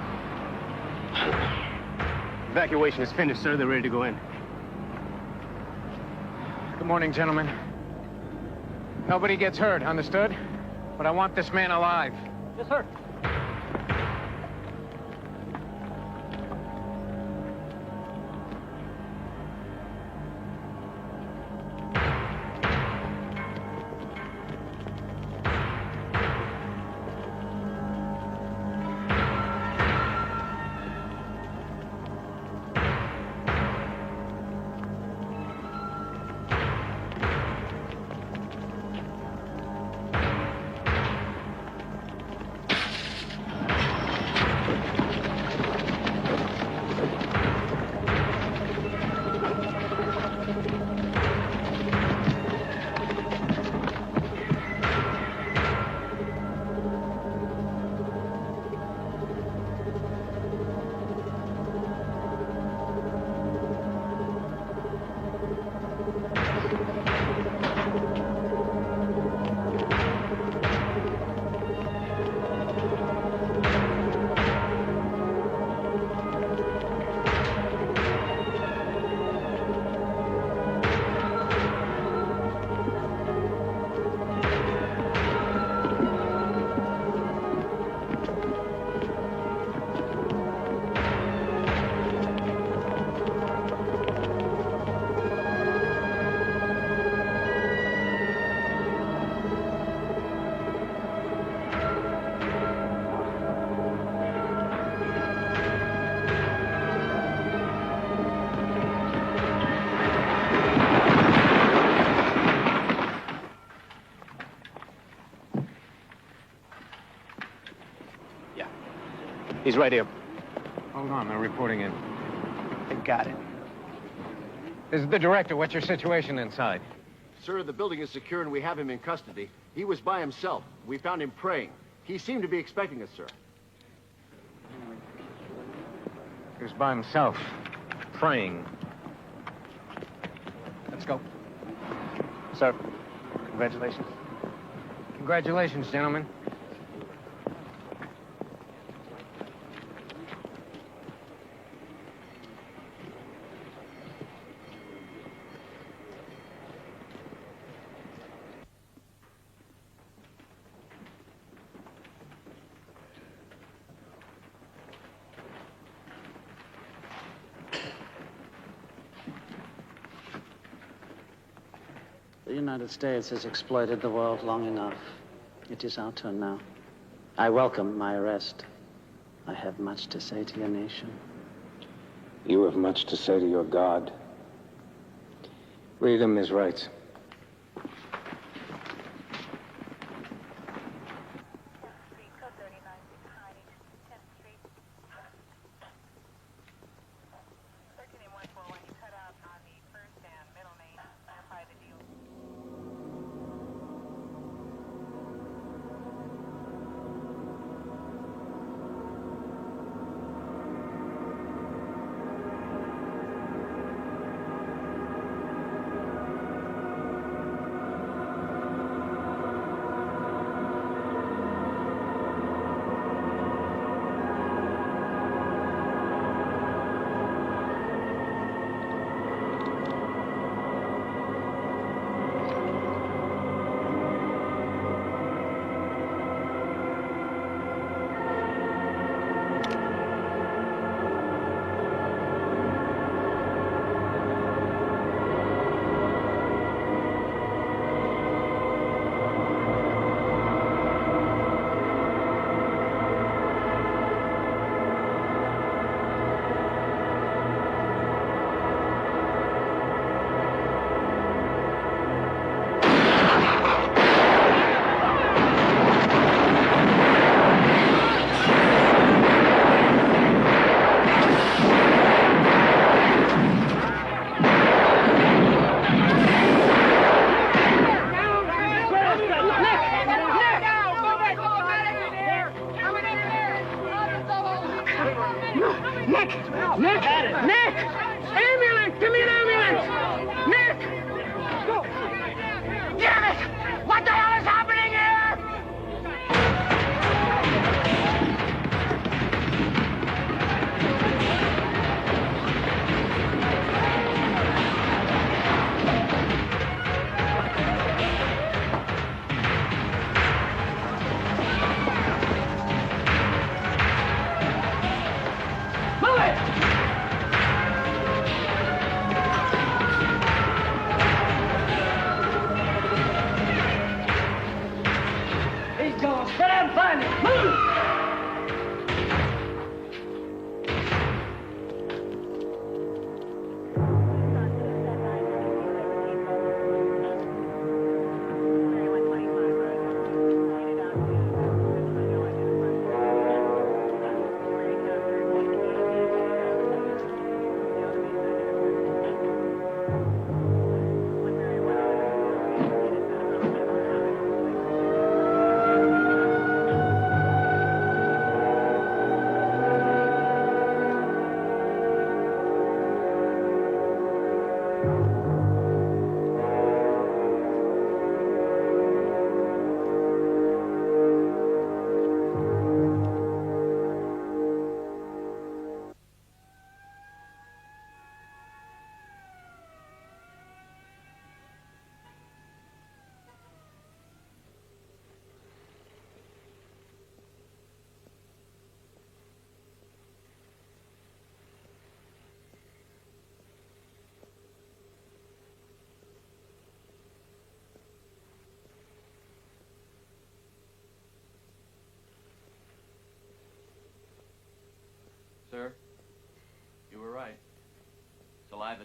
Evacuation is finished, sir. They're ready to go in. Good morning, gentlemen. Nobody gets hurt, understood? But I want this man alive. Yes, sir. He's right here. Hold on, they're reporting in. They got it. This is the director. What's your situation inside? Sir, the building is secure and we have him in custody. He was by himself. We found him praying. He seemed to be expecting us, sir. He was by himself, praying. Let's go. Sir, congratulations. Congratulations, gentlemen. The United States has exploited the world long enough. It is our turn now. I welcome my arrest. I have much to say to your nation. You have much to say to your God. Read him his rights.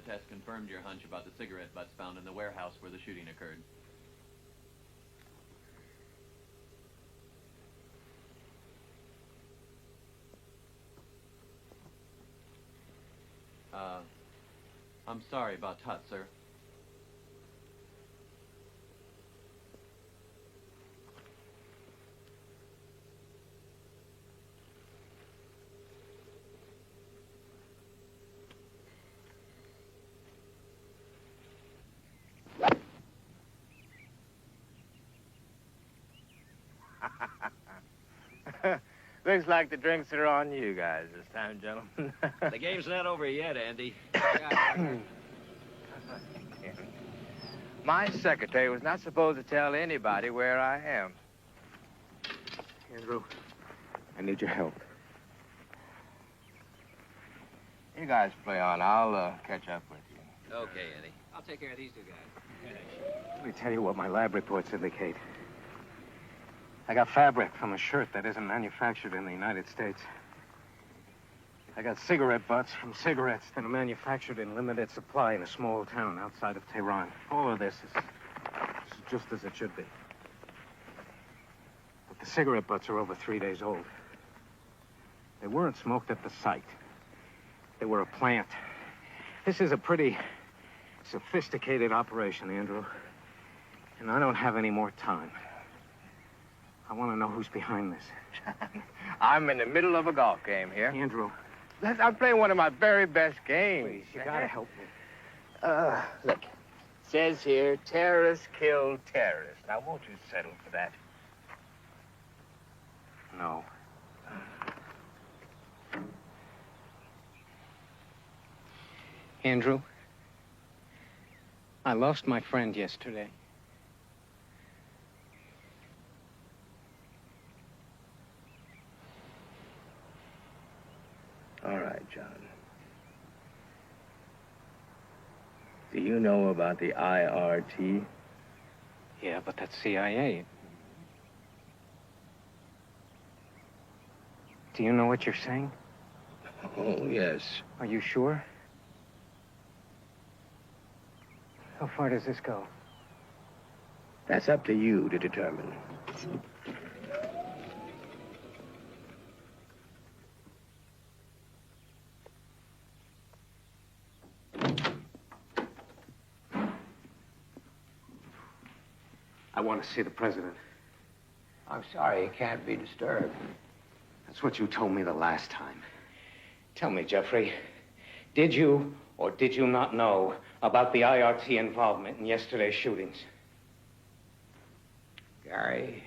test confirmed your hunch about the cigarette butts found in the warehouse where the shooting occurred. I'm sorry about Tut, sir. Looks like the drinks are on you guys this time, gentlemen. The game's not over yet, Andy. My secretary was not supposed to tell anybody where I am. Andrew, I need your help. You guys play on. I'll catch up with you. Okay, Andy. I'll take care of these two guys. Let me tell you what my lab reports indicate. I got fabric from a shirt that isn't manufactured in the United States. I got cigarette butts from cigarettes that are manufactured in limited supply in a small town outside of Tehran. All of this is just as it should be. But the cigarette butts are over 3 days old. They weren't smoked at the site. They were a plant. This is a pretty sophisticated operation, Andrew. And I don't have any more time. I want to know who's behind this. I'm in the middle of a golf game here. Andrew. I'm playing one of my very best games. Please, you gotta help me. Look. It says here, terrorists kill terrorists. Now, won't you settle for that? No. Andrew, I lost my friend yesterday. All right, John. Do you know about the IRT? Yeah, but that's CIA. Do you know what you're saying? Oh, yes. Are you sure? How far does this go? That's up to you to determine. I want to see the president. I'm sorry, he can't be disturbed. That's what you told me the last time. Tell me, Jeffrey, did you or did you not know about the IRT involvement in yesterday's shootings? Gary,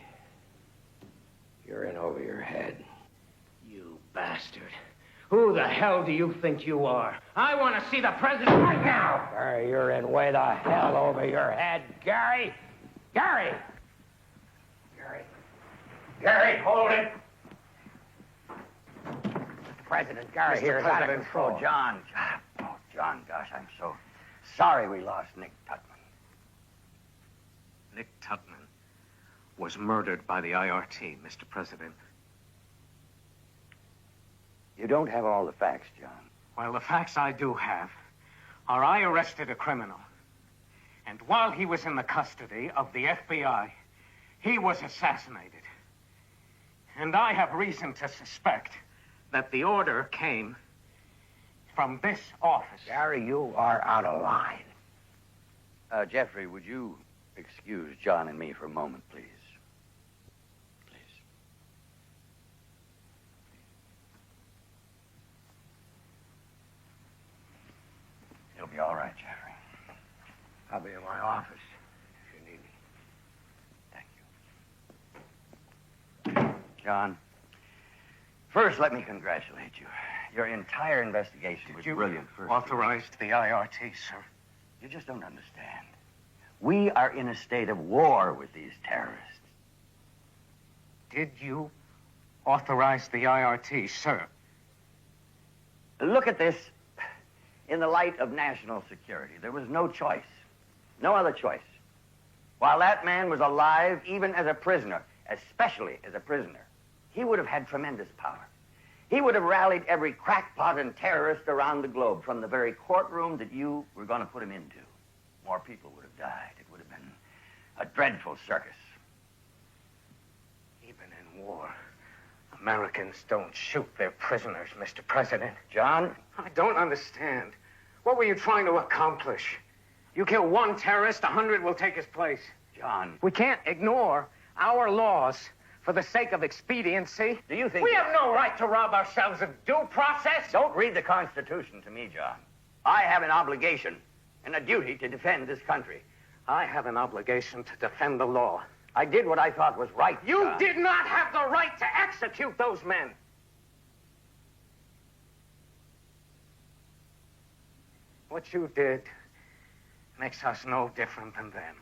you're in over your head. You bastard. Who the hell do you think you are? I want to see the president right now! Gary, you're in way the hell over your head. Gary! Gary! Gary, hold it! President Gary here is out of control. John, gosh, I'm so sorry we lost Nick Tutman. Nick Tutman was murdered by the IRT, Mr. President. You don't have all the facts, John. Well, the facts I do have are I arrested a criminal. And while he was in the custody of the FBI, he was assassinated. And I have reason to suspect that the order came from this office. Gary, you are out of line. Jeffrey, would you excuse John and me for a moment, please? Please. It'll be all right, Jeffrey. I'll be in my office if you need me. Thank you. John, first let me congratulate you. Your entire investigation was brilliant. Authorized the IRT, sir. You just don't understand. We are in a state of war with these terrorists. Did you authorize the IRT, sir? Look at this in the light of national security. There was no choice. No other choice. While that man was alive, even as a prisoner, especially as a prisoner, he would have had tremendous power. He would have rallied every crackpot and terrorist around the globe from the very courtroom that you were going to put him into. More people would have died. It would have been a dreadful circus. Even in war, Americans don't shoot their prisoners, Mr. President. John? I don't understand. What were you trying to accomplish? You kill one terrorist, 100 will take his place. John. We can't ignore our laws for the sake of expediency. Do you think... We have no right to rob ourselves of due process. Don't read the Constitution to me, John. I have an obligation and a duty to defend this country. I have an obligation to defend the law. I did what I thought was right, You John. did not have the right to execute those men. What you did makes us no different than them.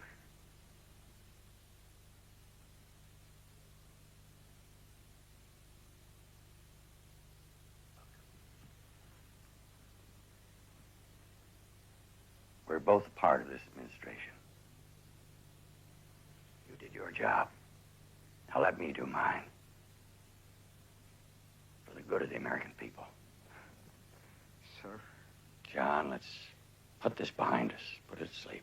We're both a part of this administration. You did your job. Now let me do mine. For the good of the American people. Sir? John, let's put this behind us. Put it to sleep.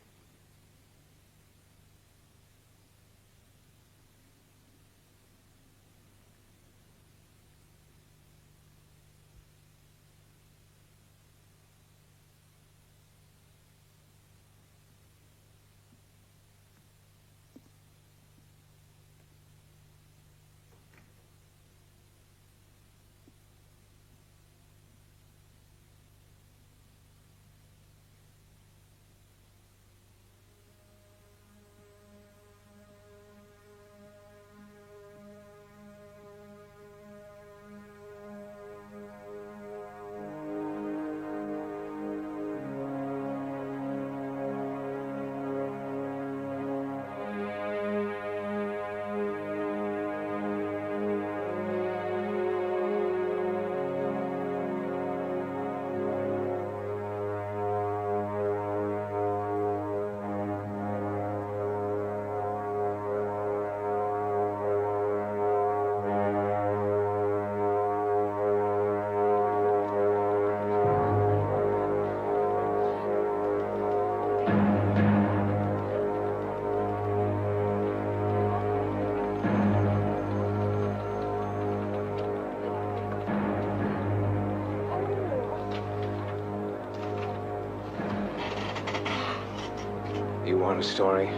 You want a story?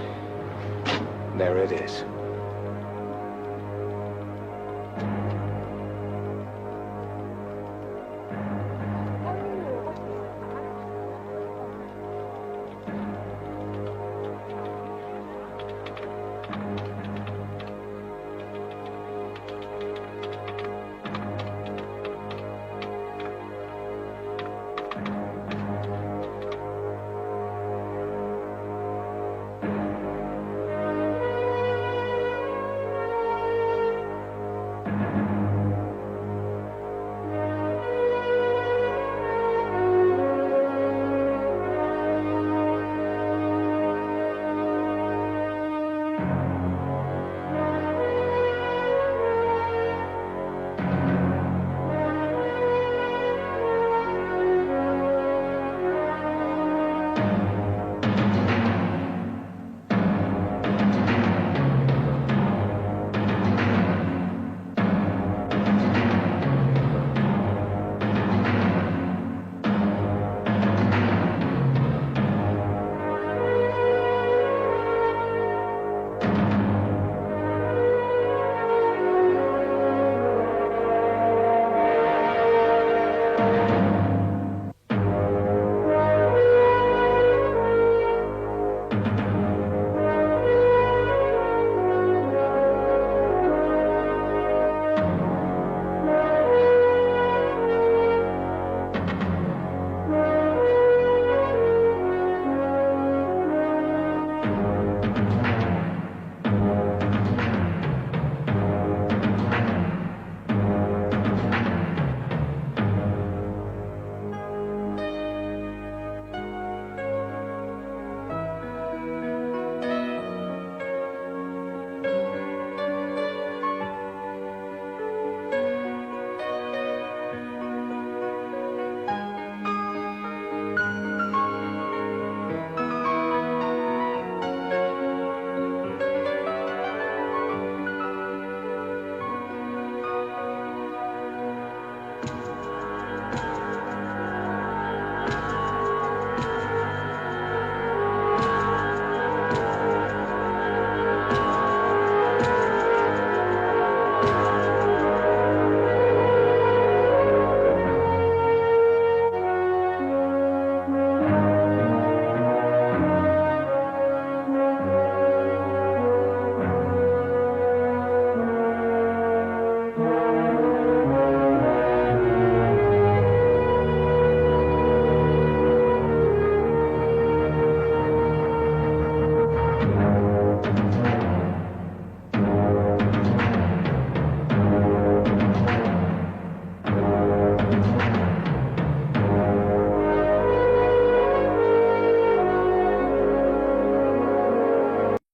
There it is.